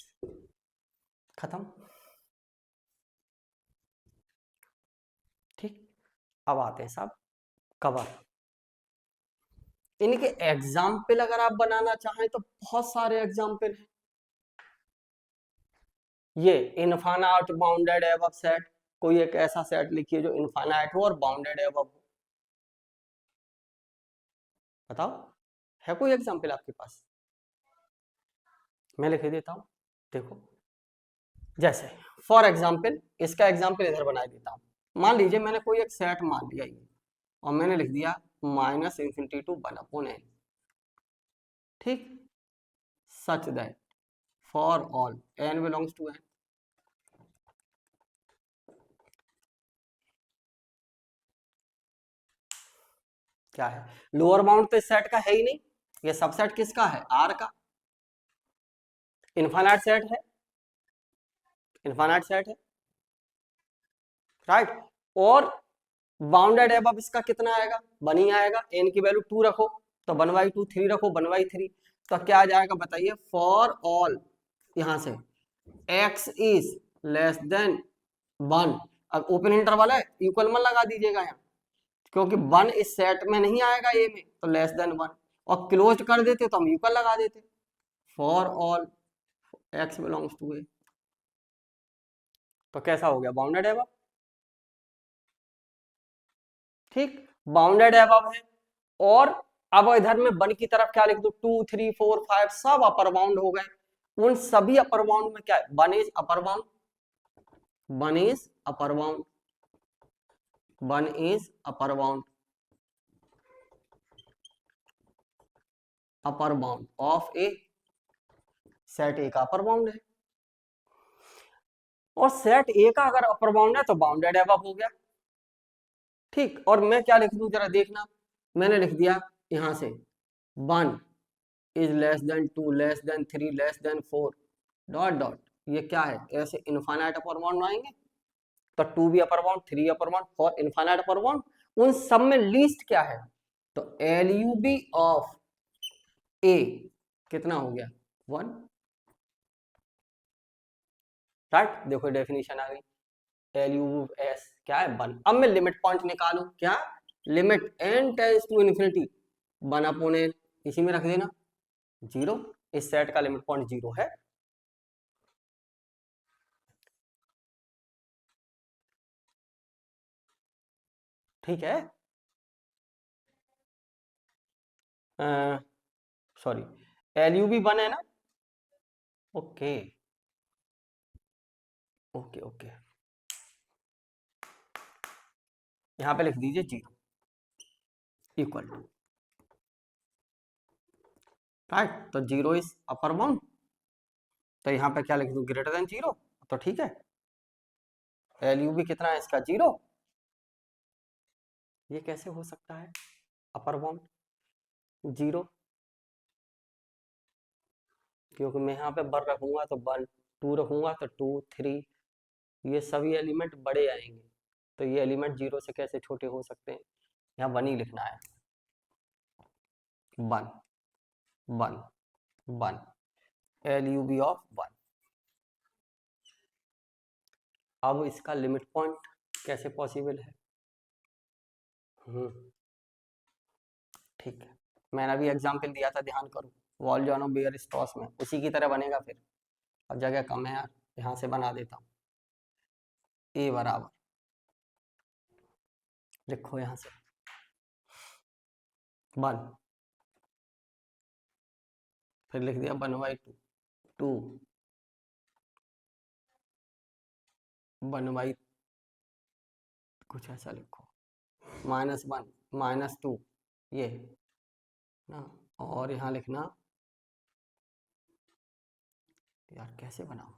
खत्म। ठीक, अब आते हैं साहब कवर। इनके एग्जाम्पल अगर आप बनाना चाहें तो बहुत सारे एग्जाम्पल हैं। ये इनफाइनाइट बाउंडेड एबव सेट, कोई एक ऐसा सेट लिखिए जो इनफाइनाइट हो और बाउंडेड एबव हो, बताओ है कोई एग्जाम्पल आपके पास? मैं लिख देता हूं, देखो जैसे फॉर एग्जाम्पल, इसका एग्जाम्पल इधर बना देता हूं। मान लीजिए मैंने कोई एक सेट मान लिया ये, और मैंने लिख दिया माइनस इंफिनिटी टू 1/n, ठीक, such that for all n belongs to n, क्या है, लोअर बाउंड तो इस सेट का है ही नहीं, ये सबसेट किसका है, R का, इनफाइनाइट सेट है, इनफाइनाइट सेट है, राइट। और बाउंडेड एबव इसका कितना आएगा, 1 ही आएगा, n की वैल्यू 2 रखो तो 1/2, 3 रखो 1/3, तो क्या आ जाएगा बताइए, फॉर ऑल यहां से x इज लेस देन 1, अब ओपन इंटरवल है, इक्वल मत लगा दीजिएगा यहाँ, क्योंकि 1 इस सेट में नहीं आएगा ए में, तो लेस देन 1, और क्लोज कर देते तो हम इक्वल लगा देते, for all x belongs to A, तो कैसा हो गया, बाउंडेड एबव, ठीक, बाउंडेड एबव है। और अब इधर में 1 की तरफ क्या लिख दो, 2 3 4 5 सब अपर बाउंड हो गए, उन सभी अपर बाउंड में क्या है, 1 is upper bound, 1 is upper bound, 1 is upper bound, upper bound of A, set ए का अपर बाउंड है, और सेट ए का अगर अपर बाउंड है तो बाउंडेड एबव हो गया, ठीक। और मैं क्या लिख दूं जरा देखना, मैंने लिख दिया यहां से 1 is less then 2 less than 3 less than 4 dot dot, ये क्या है, ऐसे इनफाइनाइट अपर बाउंड आएंगे, तो 2 भी upper bound, 3 upper bound, 4 infinite upper bound, उन सब में लीस्ट क्या है, तो LUB ऑफ ए कितना हो गया, 1, राइट। देखो डेफिनेशन आ गई, LUS क्या है, 1। अब मैं लिमिट पॉइंट निकालू, क्या, limit n tends to infinity 1/n, इसी में रख देना 0, इस सेट का लिमिट पॉइंट 0 है, ठीक है, सॉरी LUB 1 है ना, ओके ओके ओके, यहां पे लिख दीजिए 0 इक्वल टू, राइट, तो 0 इज अपर बाउंड, तो यहाँ पे क्या लिख दूं, ग्रेटर देन 0, तो ठीक है, LUB कितना है इसका, 0, ये कैसे हो सकता है, अपर बाउंड 0, क्योंकि मैं यहाँ पे 1 रखूंगा तो 1, 2 रखूंगा तो 2 3, ये सभी एलिमेंट बड़े आएंगे, तो ये एलिमेंट 0 से कैसे छोटे हो सकते हैं, यहाँ 1 ही लिखना है, 1 1 1, LUB ऑफ 1, अब इसका लिमिट पॉइंट कैसे पॉसिबल है? ठीक है, मैंने अभी एग्जाम्पल दिया था, ध्यान करो, Bolzano of Weierstrass में, उसी की तरह बनेगा फिर। अब जगह कम है यार, यहाँ से बना देता हूँ। ए बराबर, लिखो यहाँ से 1, फिर लिख दिया 1/2, 2, 1/, कुछ ऐसा लिखो, -1, -2, ये ना, और यहाँ लिखना, यार कैसे बनाओ,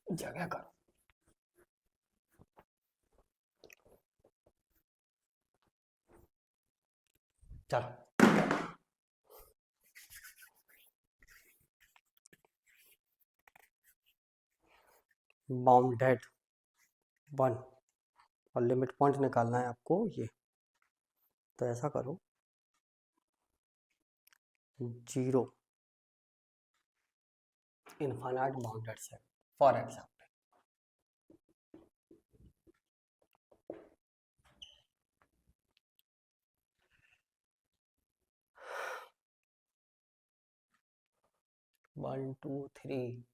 जगह करो, चलो बाउंडेड 1, और लिमिट पॉइंट निकालना है आपको ये, तो ऐसा करो 0 infinite bounded set, for example 1 2 3,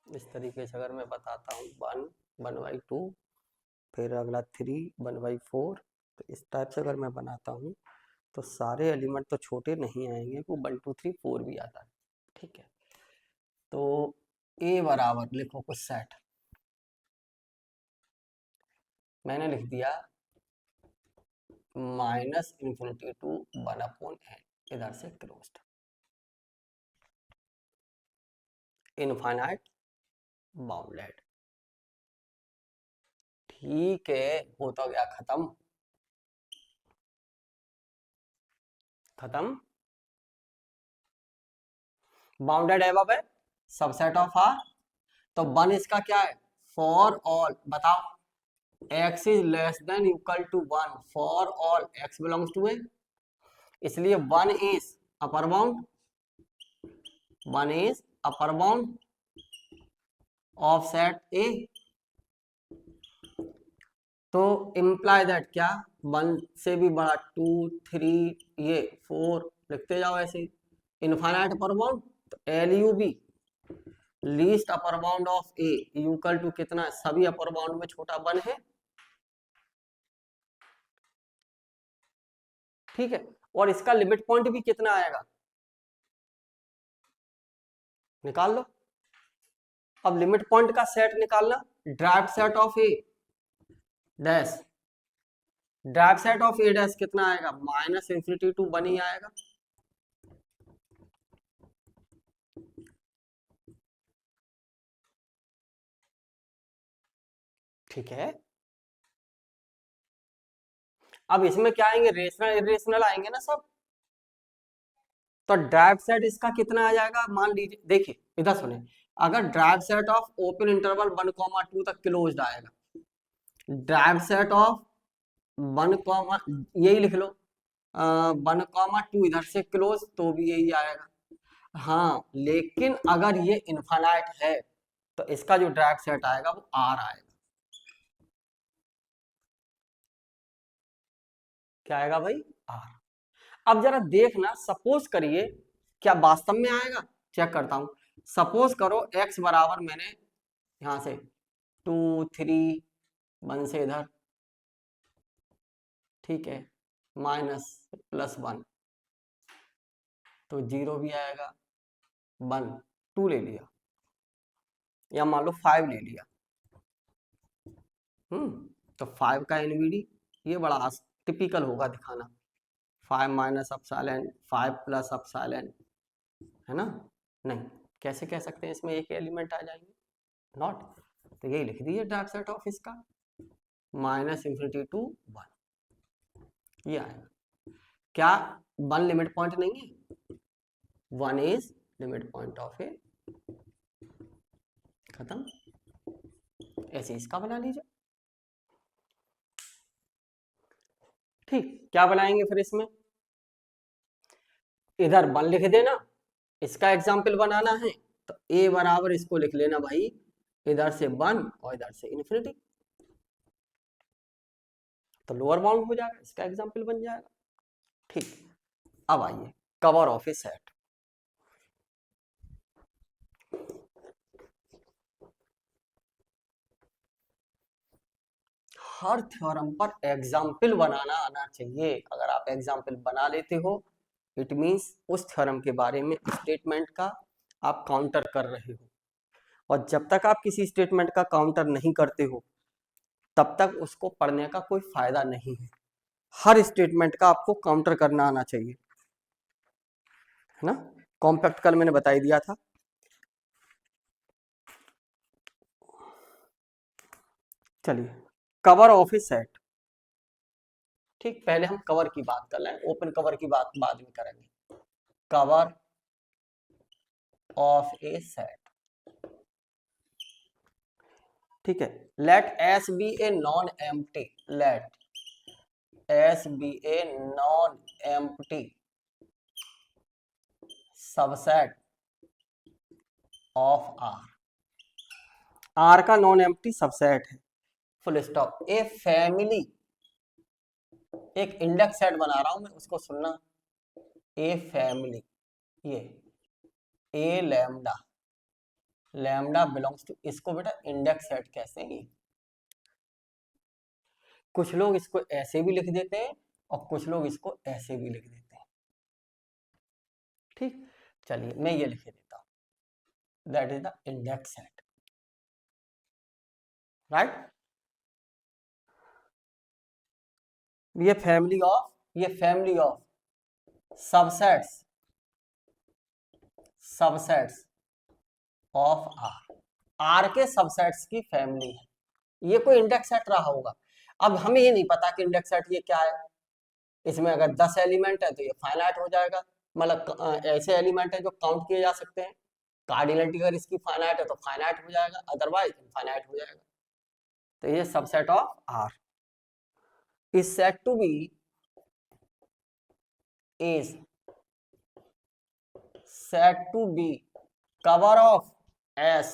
इस तरीके से अगर मैं बताता हूँ 1 1/2, फिर अगला 3 1/4, तो इस टाइप से अगर मैं बनाता हूँ तो सारे एलिमेंट तो छोटे नहीं आएंगे, वो 1 2 3 4 भी आता है। ठीक है, तो ए बराबर लिखो कुछ सेट, मैंने लिख दिया -∞ to 1/n, इधर से क्लोज्ड, इनफाइनाइट बाउंडेड। ठीक है, हो तो गया खत्म, खत्म। बाउंडेड एबव है, सबसेट ऑफ आर, तो 1 इसका क्या है, फॉर ऑल, बताओ, x is less than equal to 1 for all x belongs to A, इसलिए 1 is upper bound, 1 is upper bound of set A, तो इम्प्लाई दैट क्या, 1 से भी बड़ा 2 3, ये 4, लिखते जाओ ऐसे ही, इनफाइनाइट अपर बाउंड, तो L U B least upper bound of A equal to कितना, सभी अपर बाउंड में छोटा 1 है। ठीक है, और इसका लिमिट पॉइंट भी कितना आएगा, निकाल लो। अब लिमिट पॉइंट का सेट निकालना, drive set of A dash, drive set of A dash कितना आएगा, -∞ to 1 ही आएगा। ठीक है, अब इसमें क्या आएंगे, रेशनल इरेशनल आएंगे ना सब, तो ड्राइव सेट इसका कितना आ जाएगा, मान लीजिए, देखिए इधर सुने, अगर drive set of open interval 1, 2 तक क्लोज्ड आएगा, ड्राइव सेट ऑफ 1, यही लिख लो, 1, 2 इधर से क्लोज, तो भी यही आएगा। हाँ, लेकिन अगर ये इनफाइनाइट है तो इसका जो ड्राइव सेट आएगा वो आर आएगा। क्या आएगा भाई, आर। अब जरा देखना, सपोज करिए, क्या वास्तव में आएगा, चेक करता हूं, सपोज करो x बराबर, मैंने यहां से 2 3 1 से इधर, ठीक है, -+1, तो 0 भी आएगा, 1 2 ले लिया, या मान लो 5 ले लिया, तो 5 का एनवीडी, ये बड़ा टिपिकल होगा दिखाना, 5 माइनस अपसाइलन 5 प्लस अपसाइलन, है ना, नहीं, कैसे कह सकते हैं इसमें एक एलिमेंट आ जाएंगे, नॉट, तो यही लिख दीजिए डार्क सेट ऑफ इसका -∞ to 1, ये आएगा। क्या 1 लिमिट पॉइंट नहीं है, 1 इज लिमिट पॉइंट ऑफ ए, खत्म, ऐसे इसका बना लीजिए। ठीक, क्या बनाएंगे फिर इसमें, इधर 1 लिख देना, इसका एग्जाम्पल बनाना है, तो ए बराबर इसको लिख लेना भाई, इधर से 1 और इधर से इन्फिनिटी, तो लोअर बाउंड हो जाएगा, इसका एग्जाम्पल बन जाएगा। ठीक, अब आइए cover of A set. Her theorem पर एग्जाम्पल बनाना आना चाहिए। अगर आप एग्जाम्पल बना लेते हो, इट मीन्स उस थ्योरम के बारे में स्टेटमेंट का आप काउंटर कर रहे हो, और जब तक आप किसी स्टेटमेंट का काउंटर नहीं करते हो तब तक उसको पढ़ने का कोई फायदा नहीं है। हर स्टेटमेंट का आपको काउंटर करना आना चाहिए, है ना। कॉम्पैक्ट कल मैंने बता ही दिया था। चलिए, कवर ऑफ ए सेट। ठीक, पहले हम कवर की बात कर लें, ओपन कवर की बात बाद में करेंगे। कवर ऑफ ए सेट, ठीक है। Let S be a non empty, let S be a non empty subset of R, R का नॉन एम्प्टी सबसेट है, फुल स्टॉप। ए फैमिली, एक इंडेक्स सेट बना रहा हूं मैं, उसको सुनना। ए फैमिली, ये A lambda, lambda belongs to, इसको बेटा इंडेक्स सेट कहते हैं। कुछ लोग इसको ऐसे भी लिख देते हैं और कुछ लोग इसको ऐसे भी लिख देते हैं। ठीक, चलिए मैं ये लिख देता हूं, that is the index set, right. ये family of subsets, subsets of R, R के सबसेट्स की फैमिली है। ये कोई इंडेक्स सेट रहा होगा। अब हमें ये नहीं पता कि इंडेक्स सेट ये क्या है। इसमें अगर 10 एलिमेंट है तो ये फाइनाइट हो जाएगा, मतलब ऐसे एलिमेंट है जो काउंट किए जा सकते हैं। कार्डिनलिटी अगर इसकी फाइनाइट है तो फाइनाइट हो जाएगा, अदरवाइज इनफाइनाइट हो जाएगा। तो ये subset of R is said to be is said to be cover of S,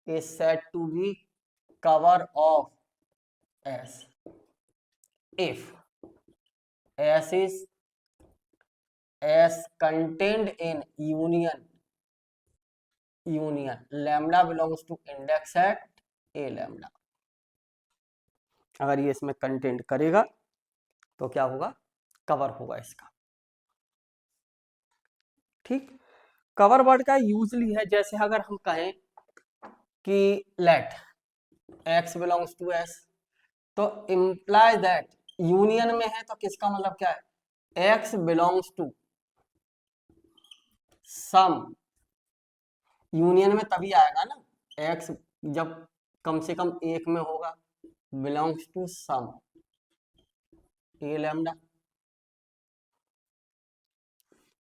is said to be cover of S if S is S contained in union lambda belongs to index set A lambda। अगर ये इसमें content करेगा तो क्या होगा, cover होगा इसका। ठीक, कवर वर्ड का यूजली है, जैसे अगर हम कहें कि let x belongs to s, तो इम्प्लाई दैट यूनियन में है तो किसका मतलब क्या है, x belongs to some, union में तभी आएगा ना, x जब कम से कम एक में होगा, belongs to some A lambda,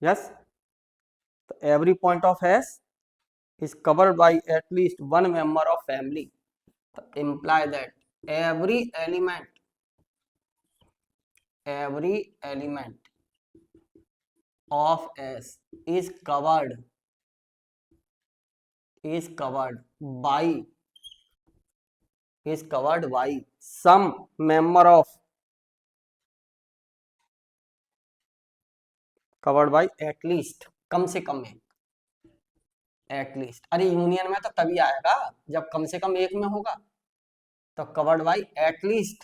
yes. तो every point of s is covered by at least one member of family, तो imply that every element of S is covered by some member of, covered by at least, कम से कम एक, at least. अरे union में तो तभी आएगा जब कम से कम एक में होगा, तो covered by at least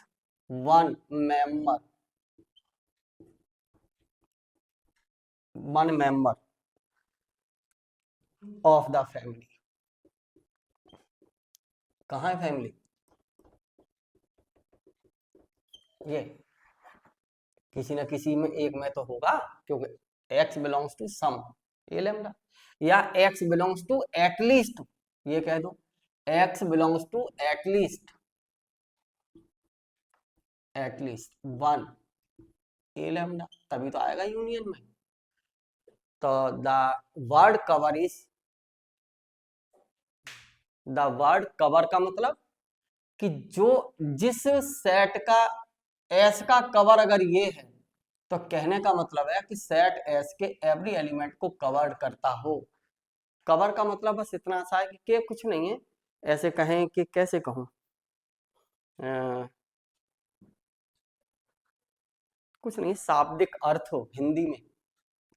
one member of the family. कहाँ है फैमिली, ये किसी न किसी में एक में तो होगा, क्योंकि x belongs to some A lambda, या x बिलोंग्स टू एटलीस्ट, ये कह दो x belongs to at least one A lambda, तभी तो आएगा यूनियन में। तो द वर्ड कवर का मतलब कि जो जिस सेट का एस का कवर अगर ये है, तो कहने का मतलब है कि सेट एस के एवरी एलिमेंट को कवर्ड करता हो। कवर का मतलब बस इतना सा है कि के कुछ नहीं है, ऐसे कहें कि कैसे कहूं, कुछ नहीं, शाब्दिक अर्थ हो हिंदी में,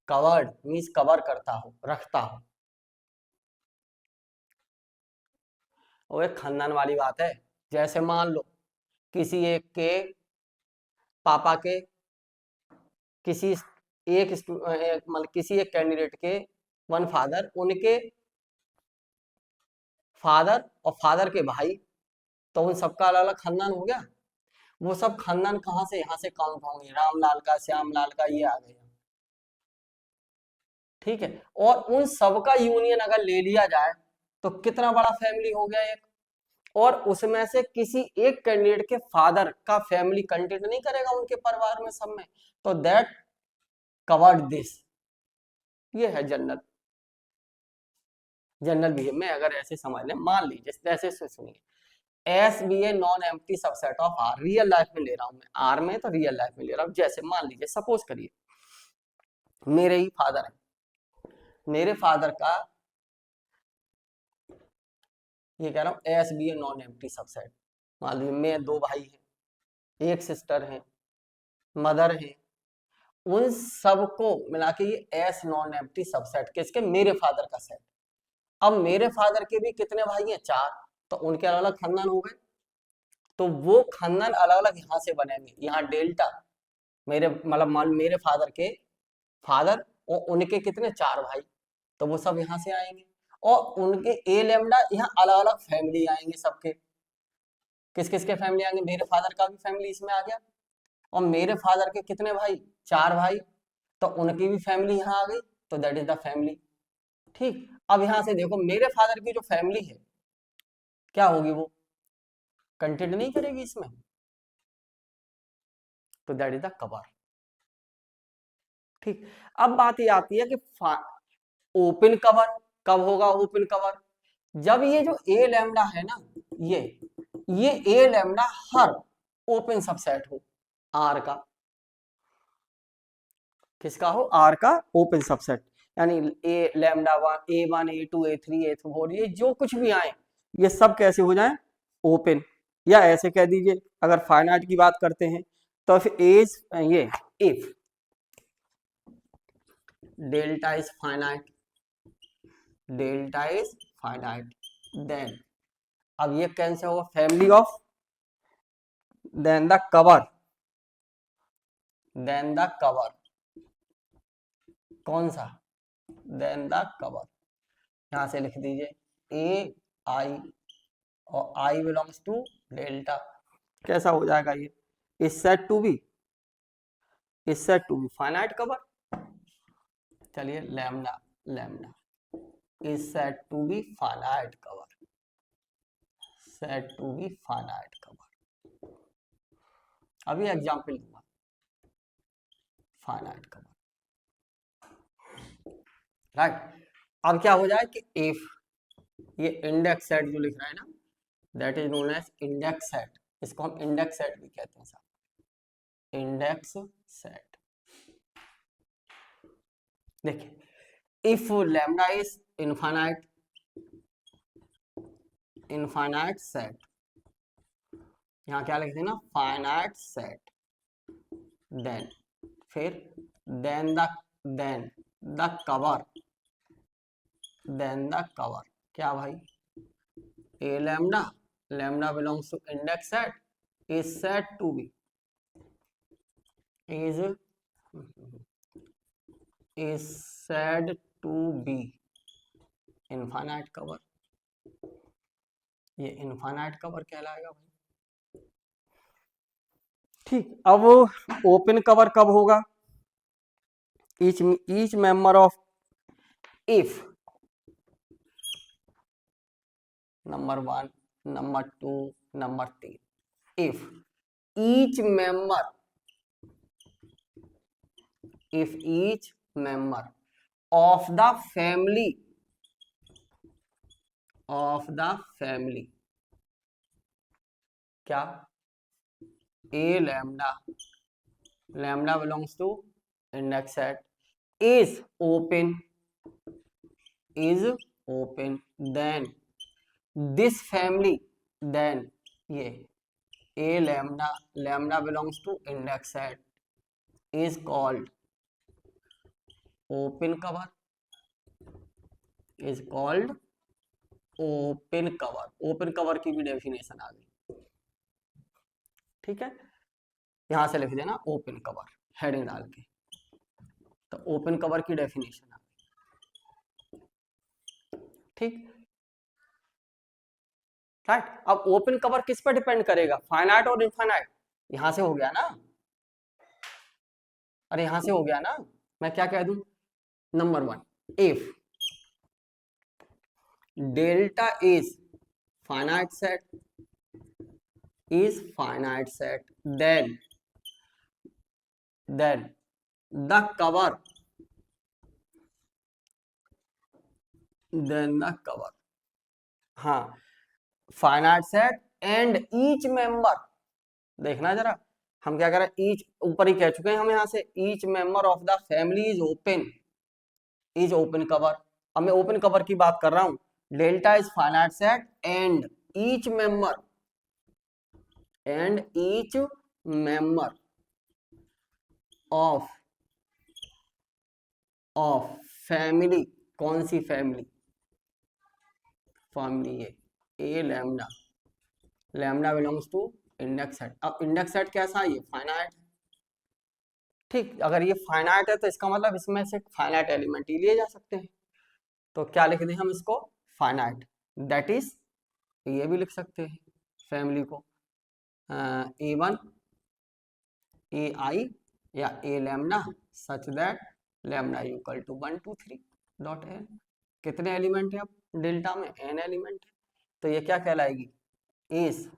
कवर्ड मीन्स कवर करता हो, रखता हो। वो एक खानदान वाली बात है। जैसे मान लो किसी एक के पापा के, किसी मतलब किसी एक कैंडिडेट के वन फादर, उनके फादर और फादर के भाई, तो उन सबका अलग अलग खानदान हो गया। वो सब खानदान कहाँ से, यहाँ से काउंट होंगे, रामलाल का, श्यामलाल का, ये आ गया। ठीक है, और उन सबका यूनियन अगर ले लिया जाए तो कितना बड़ा फैमिली हो गया एक, और उसमें से किसी एक कैंडिडेट के फादर का फैमिली कंटेंट नहीं करेगा उनके परिवार में सब में, तो दैट कवर्ड दिस। ये है जनरल, जनरल बिहेव में अगर ऐसे समझ लें, मान लीजिए जैसे सुनिए, S be a non empty subset of R, real life में ले रहा हूं मैं, आर में तो रियल लाइफ में ले रहा हूं। जैसे मान लीजिए, सपोज करिए मेरे ही फादर है, मेरे फादर का, ये कह रहा हूँ S be a non empty subset, मान लीजिए मैं दो भाई हैं, एक सिस्टर है, मदर है, उन सबको मिला के ये एस नॉन एम्प्टी सबसेट, किसके, मेरे फादर का सेट। अब मेरे फादर के भी कितने भाई हैं, चार, तो उनके अलग अलग खानदान हो गए, तो वो खानदान अलग अलग यहाँ से बनेंगे, यहाँ डेल्टा, मेरे मतलब मान मेरे फादर के फादर और उनके कितने, चार भाई, तो वो सब यहाँ से आएंगे, और उनके ए लेमडा यहाँ अलग अलग फैमिली आएंगे सबके, किस किस के फैमिली आएंगे, मेरे फादर का भी फैमिली इसमें आ गया, और मेरे फादर के कितने भाई, चार भाई, तो उनकी भी फैमिली यहाँ आ गई, तो दैट इज द फैमिली। ठीक, अब यहाँ से देखो मेरे फादर की जो फैमिली है क्या होगी, वो कंटेंट नहीं करेगी इसमें, तो दैट इज द कवर। ठीक, अब बात ये आती है कि ओपन कवर कब होगा, ओपन कवर जब ये जो ए लैम्डा है ना, ये ए लैम्डा हर ओपन सबसेट हो आर का, किसका हो, आर का ओपन सबसेट, यानी ए लैम्डा वन, ए1, ए2, ए3, ए4, ये जो कुछ भी आए ये सब कैसे हो जाए, ओपन। या ऐसे कह दीजिए, अगर फाइनाइट की बात करते हैं तो फिर एज ये if delta is finite, delta is finite, then अब ये कैसे होगा, family of, then the cover, then the cover, कौन सा, देन द कवर, यहां से लिख दीजिए ए आई, और आई बिलोंग्स टू डेल्टा, कैसा हो जाएगा ये, is said to be, is said to be finite cover. चलिए lambda, lambda is said to be finite cover, said to be finite cover. अभी एग्जांपल दूंगा, फाइनाइट कवर, राइट। अब क्या हो जाए कि इफ ये इंडेक्स सेट जो लिख रहा है ना, that is known as index set, इसको हम इंडेक्स सेट भी कहते हैं साहब, इंडेक्स सेट। देखिए if lambda is infinite, infinite set, यहाँ क्या लिखते हैं ना, फाइनाइट सेट, देन फिर then the cover, then the cover क्या भाई, A lambda, lambda belongs to index set is set to be, is said to be infinite cover, ये infinite cover कहलाएगा भाई। ठीक, अब ओपन कवर कब होगा, each member of, if number 1, number 2, number 3, if each member, if each member of the family, of the family, क्या, a lambda, lambda belongs to index set, is open, is open, then this family, then ये A lambda, lambda belongs to index set is called open cover, is called open cover. Open cover की भी definition आ गई, ठीक है। यहां से लिख देना ओपन कवर हेडिंग डाल के, तो ओपन कवर की डेफिनेशन आ गई, ठीक, राइट। अब ओपन कवर किस पर डिपेंड करेगा, फाइनाइट और इनफाइनाइट। यहां से हो गया ना, अरे यहां से हो गया ना, मैं क्या कह दूं, number 1, if delta is finite set then the cover हाँ, finite set and each member, देखना जरा, हम क्या करें, ईच ऊपर ही कह चुके हैं हम, यहां से each member of the family is open cover. अब मैं ओपन कवर की बात कर रहा हूं, delta is finite set and each member of family, कौन सी family, family A lambda, lambda belongs to index set. अब इंडेक्स सेट कैसा है, ये फाइनाइट, ठीक। अगर ये फाइनाइट है तो इसका मतलब इसमें से फाइनाइट एलिमेंट ही लिए जा सकते हैं, तो क्या लिख दें हम इसको, फाइनाइट, दैट इज, ये भी लिख सकते हैं फैमिली को A1 AI या A lambda such that lambda equal to 1 2 3 dot n। कितने एलिमेंट है अब डेल्टा में, n एलिमेंट है, तो ये क्या कहलाएगी, is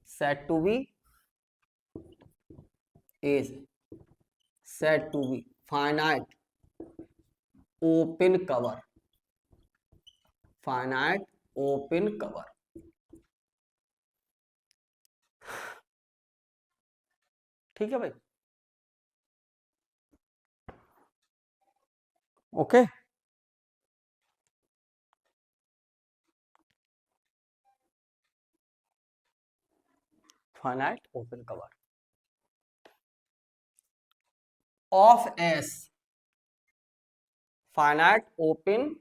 said to be finite open cover, finite open cover, ठीक है भाई, okay. Finite open cover of S, finite open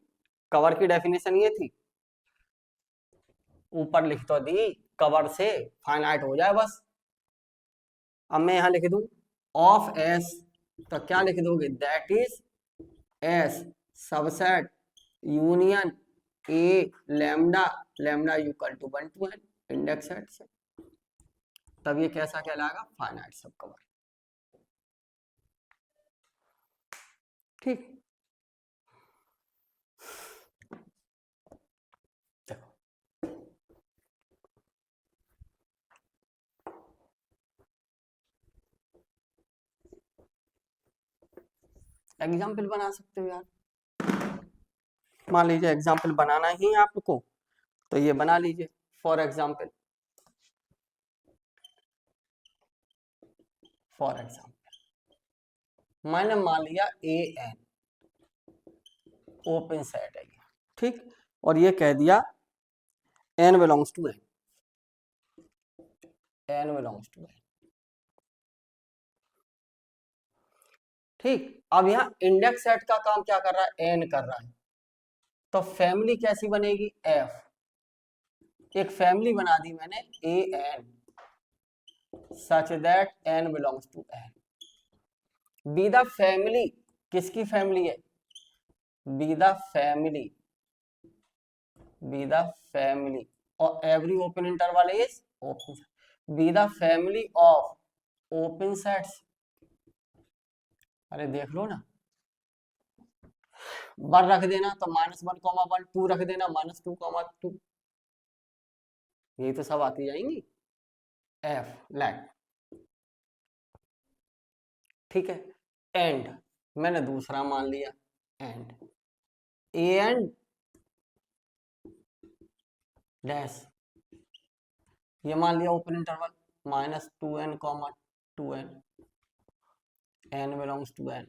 cover की डेफिनेशन ये थी, ऊपर लिख तो दी, कवर से फाइनाइट हो जाए बस। अब मैं यहां लिख दूं ऑफ एस, तो क्या लिख दोगे, that is S subset union A lambda, lambda equal to 1 to n index set से, तब ये कैसा कहलाएगा, फाइनाइट सब कवर, ठीक। देखो एग्जाम्पल बना सकते हो यार, मान लीजिए एग्जाम्पल बनाना ही है आपको, तो ये बना लीजिए। फॉर एग्जाम्पल मैंने मान लिया ए एन ओपन सेट है, ठीक, और ये कह दिया n बिलोंग्स टू n, ठीक। अब यहाँ इंडेक्स सेट का काम क्या कर रहा है, n कर रहा है, तो फैमिली कैसी बनेगी, f, एक फैमिली बना दी मैंने A N such that n belongs to n, B the family, किसकी फैमिली है, बी द फैमिली और every open interval is open, B the family of open sets, अरे देख लो ना, 1 रख देना तो -1, 1, 2 रख देना -2, 2, यही तो सब आती जाएंगी, एफ लैट, ठीक है। एंड मैंने दूसरा मान लिया, एंड ए एंड डैश, ये मान लिया open interval -2n, 2n, n belongs to n,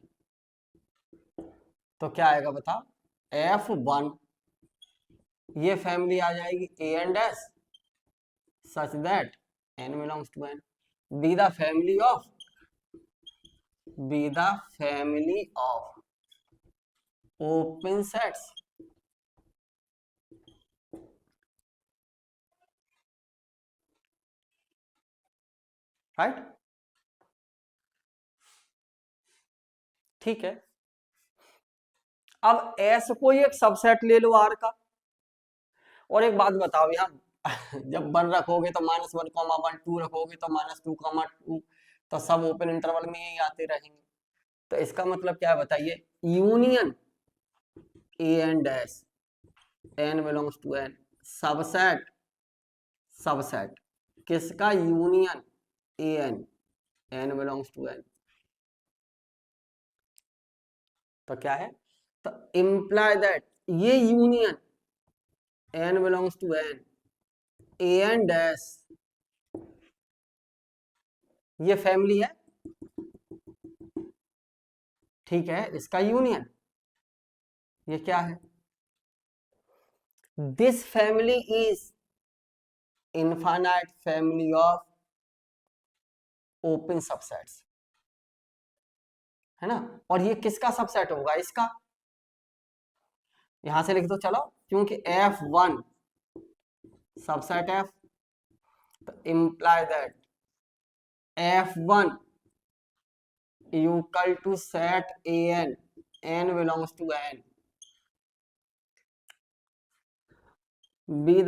तो क्या आएगा बताओ, F1 ये फैमिली आ जाएगी A and S such that n belongs to n, be the family of open sets, right. ठीक है, अब S को ही एक सबसेट ले लो R का। और एक बात बताओ यहाँ जब 1 रखोगे तो -1, 2 रखोगे तो -2, तो सब ओपन इंटरवल में ही आते रहेंगे। तो इसका मतलब क्या है बताइए, union A and S n belongs to n, subset subset किसका, union n belongs to n। तो क्या है, तो इम्प्लाई दैट ये union n belongs to n A and S ये फैमिली है, ठीक है, इसका यूनियन ये क्या है, this family is infinite family of open subsets, है ना। और ये किसका सबसेट होगा, इसका। यहां से लिख दो चलो, क्योंकि F1 सबसेट F, तो imply that F1 equal to set n belongs to n, B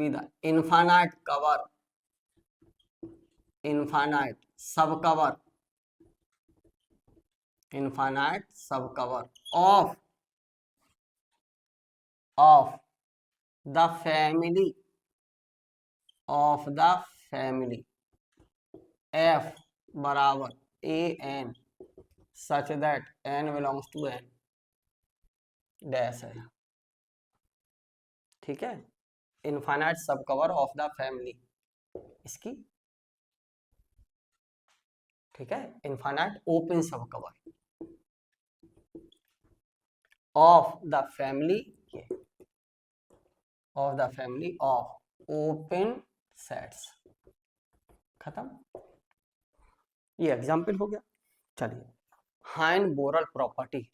the infinite cover, infinite subcover of the family F बराबर an such that n belongs to n dash है, ठीक है। Infinite subcover of the family इसकी, ठीक है, infinite open subcover of the family of open sets, खत्म। ये example हो गया। चलिए, हाइन Borel property,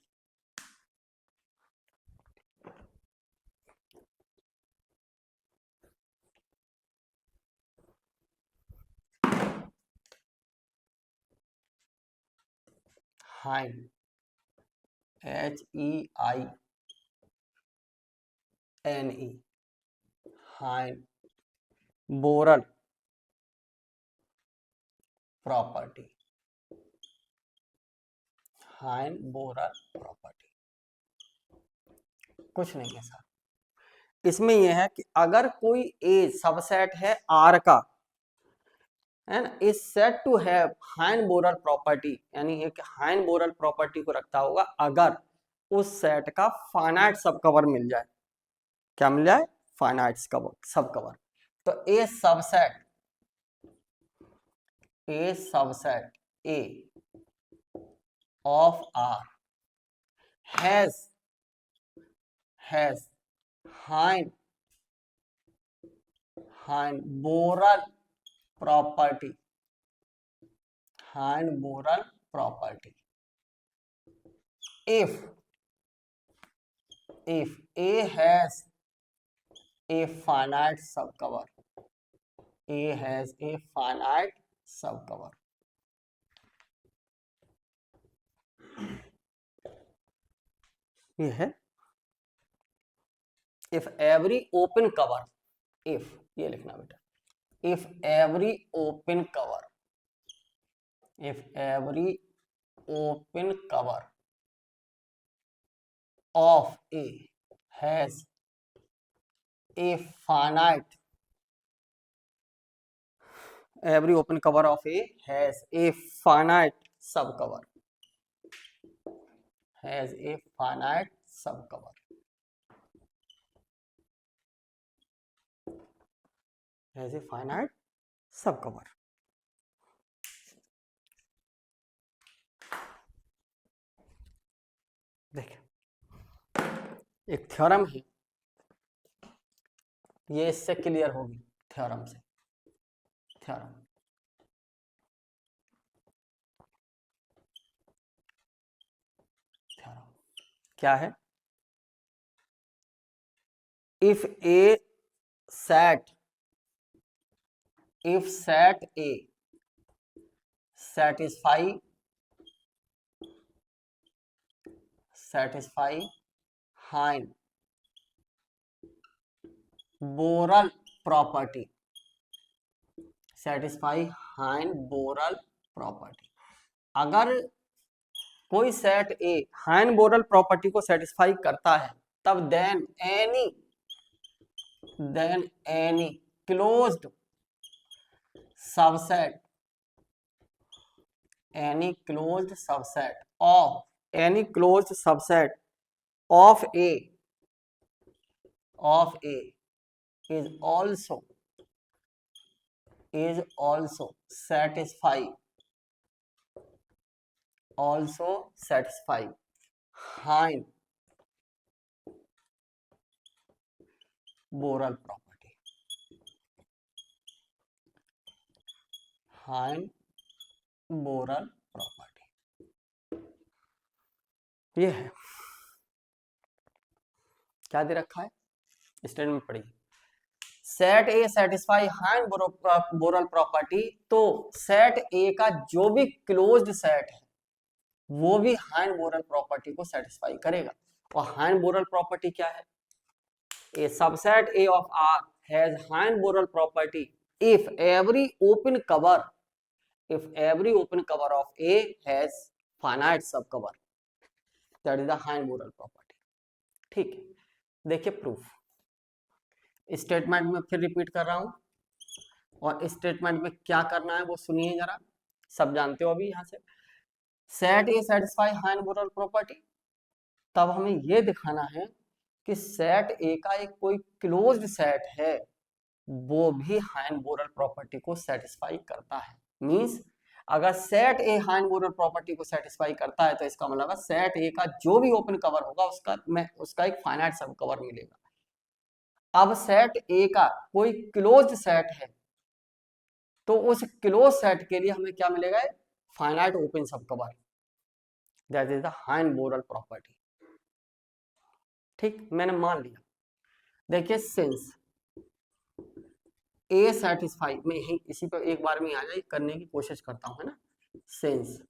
हाइन HEINE, हाइन Borel property, Heine Borel property कुछ नहीं है सर। इसमें यह है कि अगर कोई ए सबसेट है R का, है ना, is set to have Heine Borel property, यानी एक हाइन बोरल प्रॉपर्टी को रखता होगा अगर उस सेट का फाइनाइट सब कवर मिल जाए। क्या मिल जाए, फाइनाइट सब कवर। तो A subset A of R has Heine Borel property, if A has a finite subcover, ये है if every open cover, if ये लिखना बेटा, if every open cover of A has a finite, every open cover of A has a finite subcover, देखिए एक theorem है, ये इससे क्लियर होगी, थ्योरम से। थ्योरम थ्योरम क्या है? If A set if set A satisfy Hein Borel property, satisfy Hein Borel property, अगर कोई set A Heine Borel property को सेटिस्फाई करता है, तब then any closed subset any closed subset of A is also satisfy Hein Borel property, Hein Borel property। ये है, क्या दे रखा है स्टेटमेंट पढ़िए। सेट ए सेटिस्फाई हाइन बोरल प्रॉपर्टी, तो सेट ए का जो भी क्लोज्ड सेट है वो भी हाइन बोरल प्रॉपर्टी को सेटिस्फाई करेगा। और हाइन बोरल प्रॉपर्टी क्या है? A subset A of R has Heine Borel property if every open cover of A has finite subcover, that is the Heine Borel property. ठीक है, देखिए प्रूफ स्टेटमेंट में फिर रिपीट कर रहा हूं, और स्टेटमेंट में क्या करना है वो सुनिए जरा, सब जानते हो अभी। यहां से सेट ए सेटिस्फाई हाइन बोरल प्रॉपर्टी, तब हमें ये दिखाना है कि सेट ए का एक कोई क्लोज्ड सेट है वो भी हाइन बोरल प्रॉपर्टी को सेटिस्फाई करता है। मींस अगर set A Heine Borel property को सेटिस्फाई करता है तो इसका मतलब है सेट ए का जो भी ओपन कवर होगा उसका एक फाइनाइट सब कवर मिलेगा। अब सेट ए का कोई क्लोज्ड सेट है तो उस क्लोज सेट के लिए हमें क्या मिलेगा? Finite open subcover, that is the Heine Borel property. ठीक, मैंने मान लिया। देखिए सिंस ए सेटिस्फाई, मैं यही इसी पर एक बार में आ जाए करने की कोशिश करता हूं, है ना। सिंस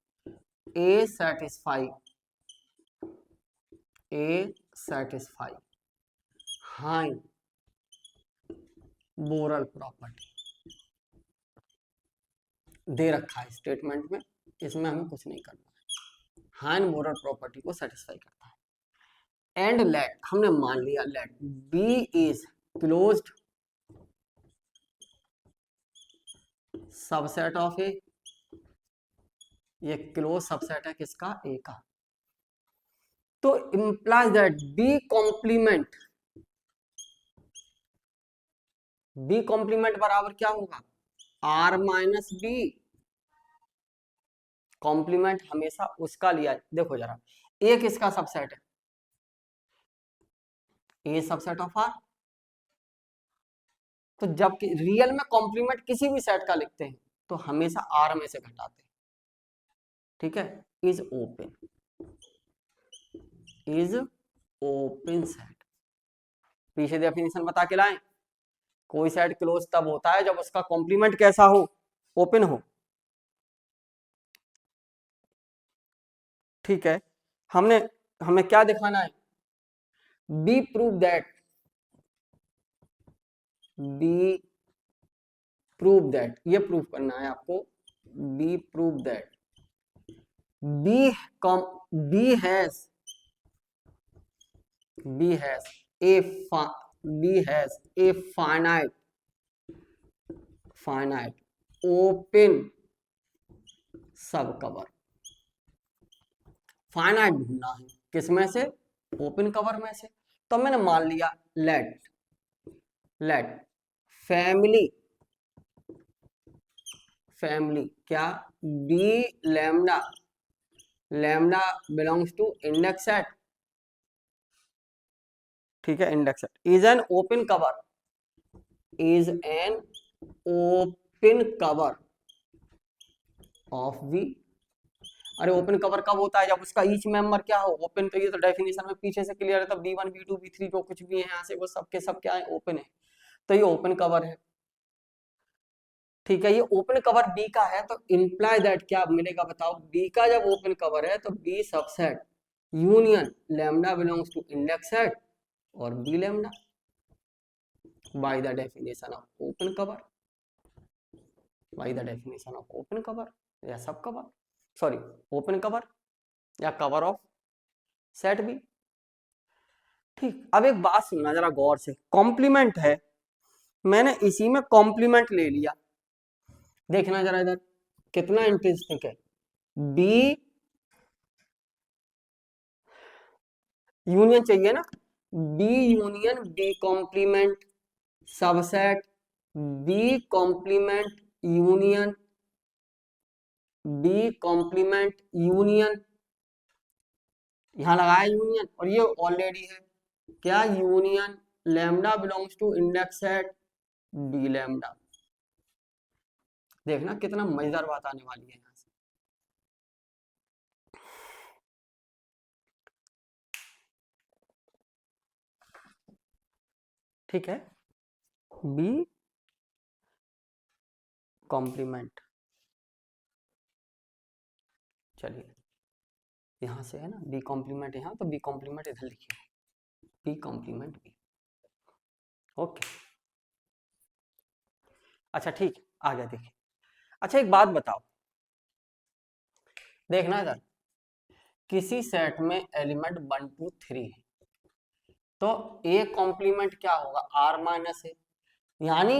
ए सेटिस्फाई हाइन बोरल प्रॉपर्टी दे रखा है स्टेटमेंट में, इसमें हमें कुछ नहीं करना है, हाइन बोरल प्रॉपर्टी को सेटिस्फाई करता है। एंड लेट, हमने मान लिया let B is closed subset of A, ये क्लोज सबसेट है किसका? ए का। तो इंप्लाइज दैट बी कॉम्प्लीमेंट बराबर क्या होगा? Are minus B. कॉम्प्लीमेंट हमेशा उसका लिया, देखो जरा, ए किसका सबसेट है? A subset of R. तो जब रियल में कॉम्प्लीमेंट किसी भी सेट का लिखते हैं तो हमेशा आर में से घटाते हैं। ठीक है, इज ओपन सेट। पीछे डेफिनेशन बता के लाएं, कोई सेट क्लोज तब होता है जब उसका कॉम्प्लीमेंट कैसा हो? ओपन हो। ठीक है, हमें क्या दिखाना है? बी प्रूव दैट ये प्रूव करना है आपको। B prove that B has a finite open subcover. Finite ढूंढना है किसमें से? ओपन कवर में से। तो मैंने मान लिया लेट फैमिली क्या? B lambda belongs to index set ठीक है, index set is an open cover, is an open cover of V. अरे ओपन कवर कब होता है, जब उसका ईच मेंबर क्या हो, ओपन। तो ये तो डेफिनेशन में पीछे से क्लियर है, तो B1 B2 B3 जो कुछ भी है यहाँ से वो सब के सब क्या है, ओपन है, तो ये ओपन कवर है। ठीक है, ये ओपन कवर बी का है, तो इंप्लाई दैट क्या मिलेगा बताओ, बी का जब ओपन कवर है तो B subset union lambda belongs to index set और B lambda by the definition of open cover, by the definition of open cover या subcover, sorry open cover या कवर ऑफ सेट बी। ठीक, अब एक बात सुनना जरा गौर से, कॉम्प्लीमेंट है, मैंने इसी में कॉम्प्लीमेंट ले लिया, देखना जरा इधर कितना इंटरेस्टिंग है, बी यूनियन चाहिए ना, B union B complement subset B complement union B complement union, यहां लगाया यूनियन और ये ऑलरेडी है क्या, union lambda belongs to index set B lambda. देखना कितना मजेदार बात आने वाली है यहाँ से। ठीक है, बी कॉम्प्लीमेंट, चलिए यहां से है ना बी कॉम्प्लीमेंट, यहाँ तो बी कॉम्प्लीमेंट इधर लिखिए, बी कॉम्प्लीमेंट बी। ओके, अच्छा ठीक, आ गया देखिए। अच्छा एक बात बताओ, देखना इधर, किसी सेट में एलिमेंट 1 2 3 है, तो ए कॉम्प्लीमेंट क्या होगा, आर माइनस है, यानी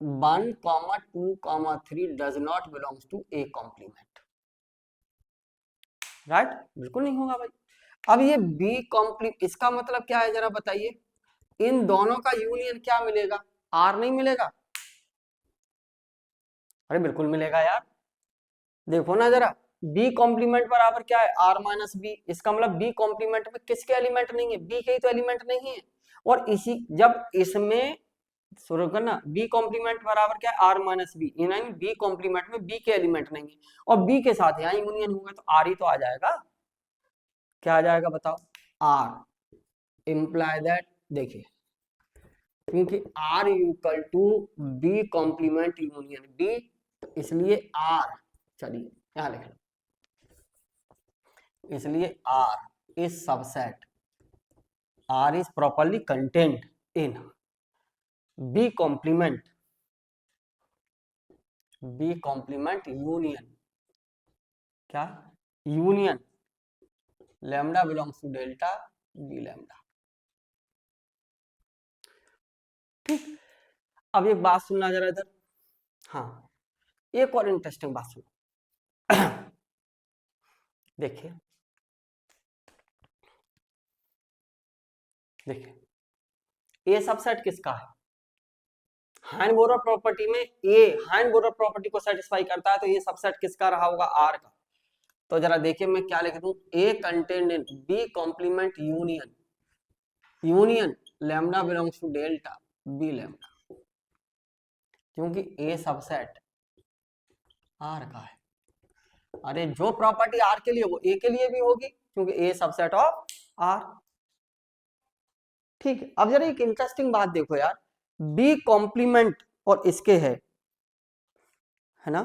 1 2 3 does not belongs to A complement, right, बिल्कुल नहीं होगा भाई। अब ये बी कॉम्प्लीमेंट, इसका मतलब क्या है जरा बताइए, इन दोनों का यूनियन क्या मिलेगा, आर नहीं मिलेगा, अरे बिल्कुल मिलेगा यार, देखो ना जरा, बी कॉम्प्लीमेंट बराबर क्या है, आर माइनस बी, इसका मतलब बी कॉम्प्लीमेंट में किसके एलिमेंट नहीं है, बी के ही तो एलिमेंट नहीं है, और इसी जब इसमें शुरू करना, बी कॉम्प्लीमेंट बराबर क्या है, आर माइनस बी, यानी बी कॉम्प्लीमेंट में बी के एलिमेंट नहीं है, और बी के साथ यहाँ यूनियन होगा तो आर ही तो आ जाएगा, क्या आ जाएगा बताओ, आर इंप्लाई दैट, देखिए क्योंकि R equal to B complement union B, इसलिए आर, चलिए यहां लिख लो, इसलिए R is subset, R is properly content in B complement union, क्या union lambda belongs to delta B lambda. ठीक, अब एक बात सुनना जरा इधर, हाँ एक और इंटरेस्टिंग बात सुनो देखिए देखिए ए सबसेट किसका है, हाइन-बोरर प्रॉपर्टी में ए हाइन-बोरर प्रॉपर्टी को सेटिस्फाई करता है, तो ये सबसेट किसका रहा होगा, आर का। तो जरा देखिए मैं क्या लिख दूं, A contained in B complement union lambda belongs to delta B lambda, क्योंकि ए सबसेट आर का है, अरे जो प्रॉपर्टी आर के लिए वो ए के लिए भी होगी, क्योंकि ए सबसेट ऑफ आर। ठीक है, अब जरा एक इंटरेस्टिंग बात देखो यार, बी कॉम्प्लीमेंट और इसके है ना,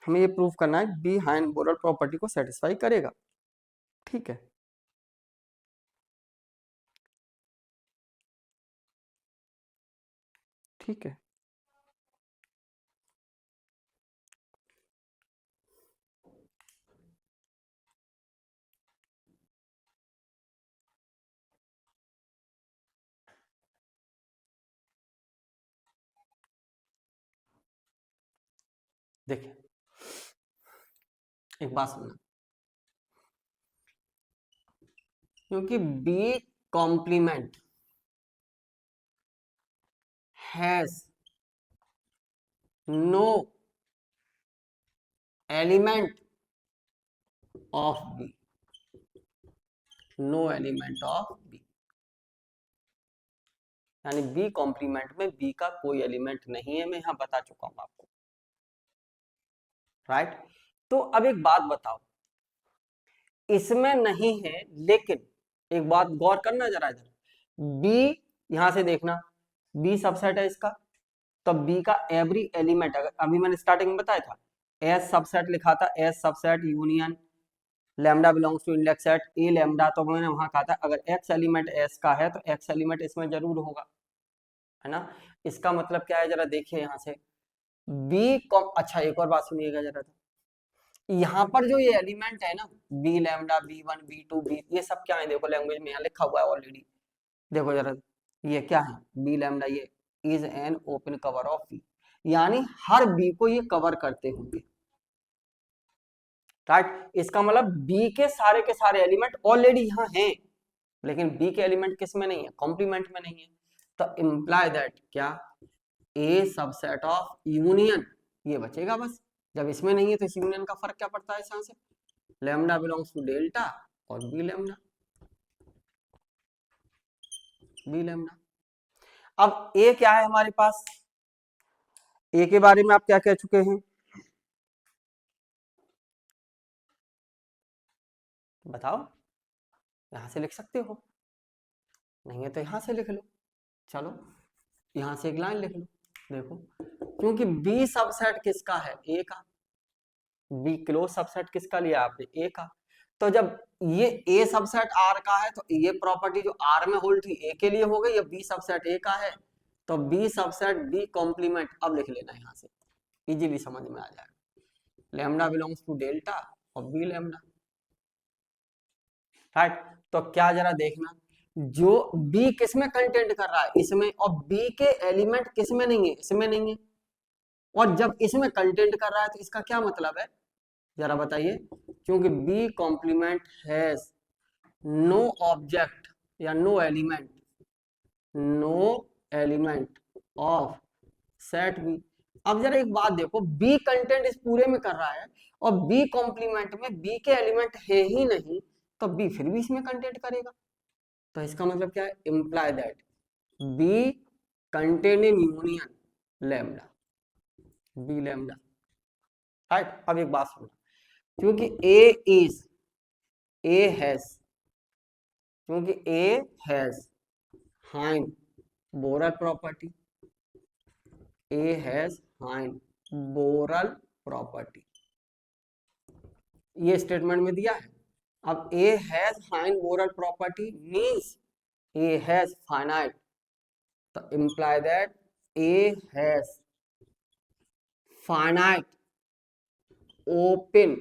हमें ये प्रूव करना है बी हाइन-बोरर प्रॉपर्टी को सेटिस्फाई करेगा, ठीक है। ठीक है, देखिए एक बात सुनना, क्योंकि B complement has no element of B, no element of B, यानी बी कॉम्प्लीमेंट में बी का कोई एलिमेंट नहीं है, मैं यहां बता चुका हूं आपको, राइट। तो अब एक बात बताओ, इसमें नहीं है, लेकिन एक बात गौर करना जरा इधर, बी यहां से देखना, बी सबसेट है इसका, तो बी का एवरी एलिमेंट, अगर अभी मैंने स्टार्टिंग में बताया था एस सबसेट लिखा था, S subset union lambda belongs to index set A lambda, तो मैंने वहां कहा था अगर एक्स एलिमेंट एस का है तो एक्स एलिमेंट इसमें जरूर होगा, है ना। इसका मतलब क्या है, जरा देखिए यहां से बी कॉम, अच्छा एक और बात सुनिएगा जरा, यहाँ पर जो ये एलिमेंट है ना, B lambda B one B two B, ये सब क्या है, देखो लैंग्वेज में यहाँ लिखा हुआ है ऑलरेडी, देखो जरा ये क्या है, बी लैम्डा ये is an open cover of B, यानी हर बी को ये कवर करते होंगे, राइट। इसका मतलब बी के सारे एलिमेंट ऑलरेडी यहाँ हैं, लेकिन बी के एलिमेंट किस में नहीं है, कॉम्प्लीमेंट में नहीं है, तो इम्प्लाई दैट क्या, ए सबसेट ऑफ यूनियन ये बचेगा बस, जब इसमें नहीं है तो इस यूनियन का फर्क क्या पड़ता है इस यहाँ से, लैम्डा बिलोंग्स टू डेल्टा और बी लैम्डा, बी लैम्डा। अब ए क्या है हमारे पास, ए के बारे में आप क्या कह चुके हैं, बताओ, यहां से लिख सकते हो, नहीं है तो यहां से लिख लो, चलो यहां से एक लाइन लिख लो, देखो क्योंकि बी सबसेट किसका है, ए का, बी क्लोज सबसेट किसका लिया आपने, ए का, तो जब ये ए सबसेट आर का है तो ये प्रॉपर्टी जो आर में होल्ड थी ए के लिए हो गई, ये बी सबसेट ए का है तो बी सबसेट बी कॉम्प्लीमेंट, अब लिख लेना यहां से, इजीली समझ में आ जाएगा, लैम्डा बिलोंग्स टू डेल्टा और बी लैम्डा, राइट। तो क्या जरा देखना, जो बी किस में कंटेंट कर रहा है, इसमें, और बी के एलिमेंट किस में नहीं है, इसमें नहीं है, और जब इसमें कंटेंट कर रहा है तो इसका क्या मतलब है, जरा बताइए, क्योंकि B complement has no object या no element, no element of set B. अब जरा एक बात देखो, बी कंटेंट इस पूरे में कर रहा है और बी कॉम्प्लीमेंट में बी के एलिमेंट है ही नहीं, तो बी फिर भी इसमें कंटेंट करेगा, तो इसका मतलब क्या है, imply that B contain in union lambda, B lambda, right. अब एक बात सुनो, क्योंकि ए हैज, क्योंकि A has Heine Borel property, A has Heine Borel property, ये स्टेटमेंट में दिया है। अब A has Heine Borel property means A has finite, तो imply that A has finite open,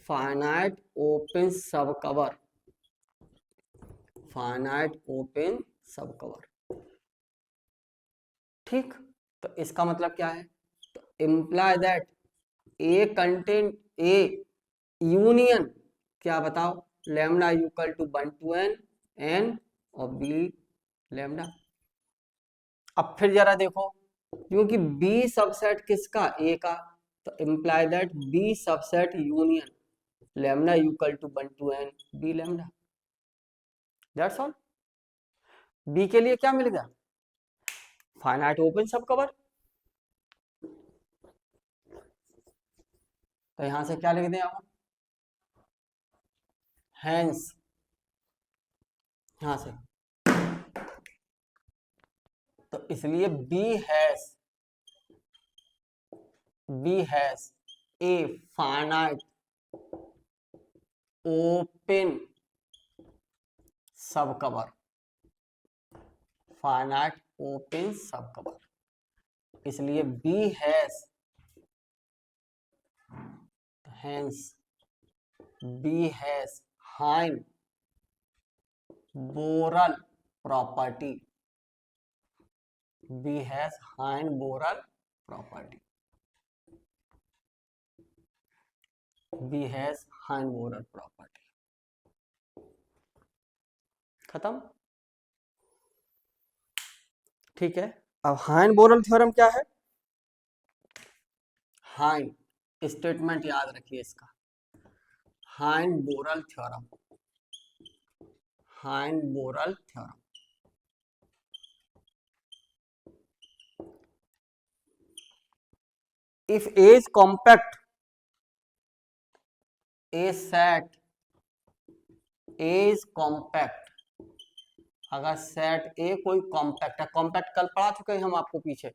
finite open subcover, finite open subcover, ठीक। तो इसका मतलब क्या है, तो imply that A contained A union क्या बताओ, lambda equal to 1 to n N और बी लैम्डा। अब फिर जरा देखो, क्योंकि बी सबसेट किसका, ए का, तो imply that B subset union lambda equal to 1 to n B lambda, that's all. B के लिए क्या मिल गया, फाइनाइट ओपन सब कवर, तो यहां से क्या लिख दें आप, हैंस, यहां से, तो इसलिए B has a finite open subcover, finite open subcover, इसलिए B has, hence B has Heine Borel property, B has Heine Borel property, B has Heine Borel property, खत्म, ठीक है, अब हाइन-बोरल थ्योरम क्या है? हाइन स्टेटमेंट याद रखिए इसका, Heine Borel theorem, Heine Borel theorem. If A is compact, A set A is compact, अगर सेट ए कोई कॉम्पैक्ट है, कॉम्पैक्ट कल पढ़ा चुके हैं हम आपको पीछे,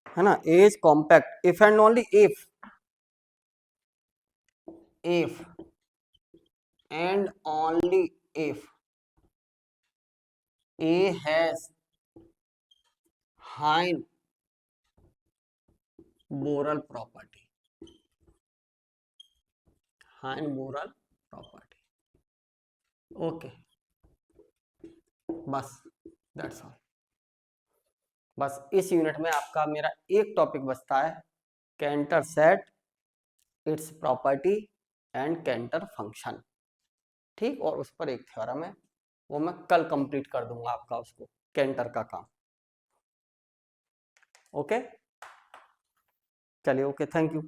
है ना, A is compact if and only if and only if A has Heine Borel property, Heine Borel property. Okay, बस दैट्स ऑल। बस इस यूनिट में आपका मेरा एक टॉपिक बचता है, Cantor set, its property and Cantor function. ठीक, और उस पर एक थ्योरम है, वो मैं कल कंप्लीट कर दूंगा आपका उसको, कैंटर का काम। ओके, चलिए, ओके, थैंक यू।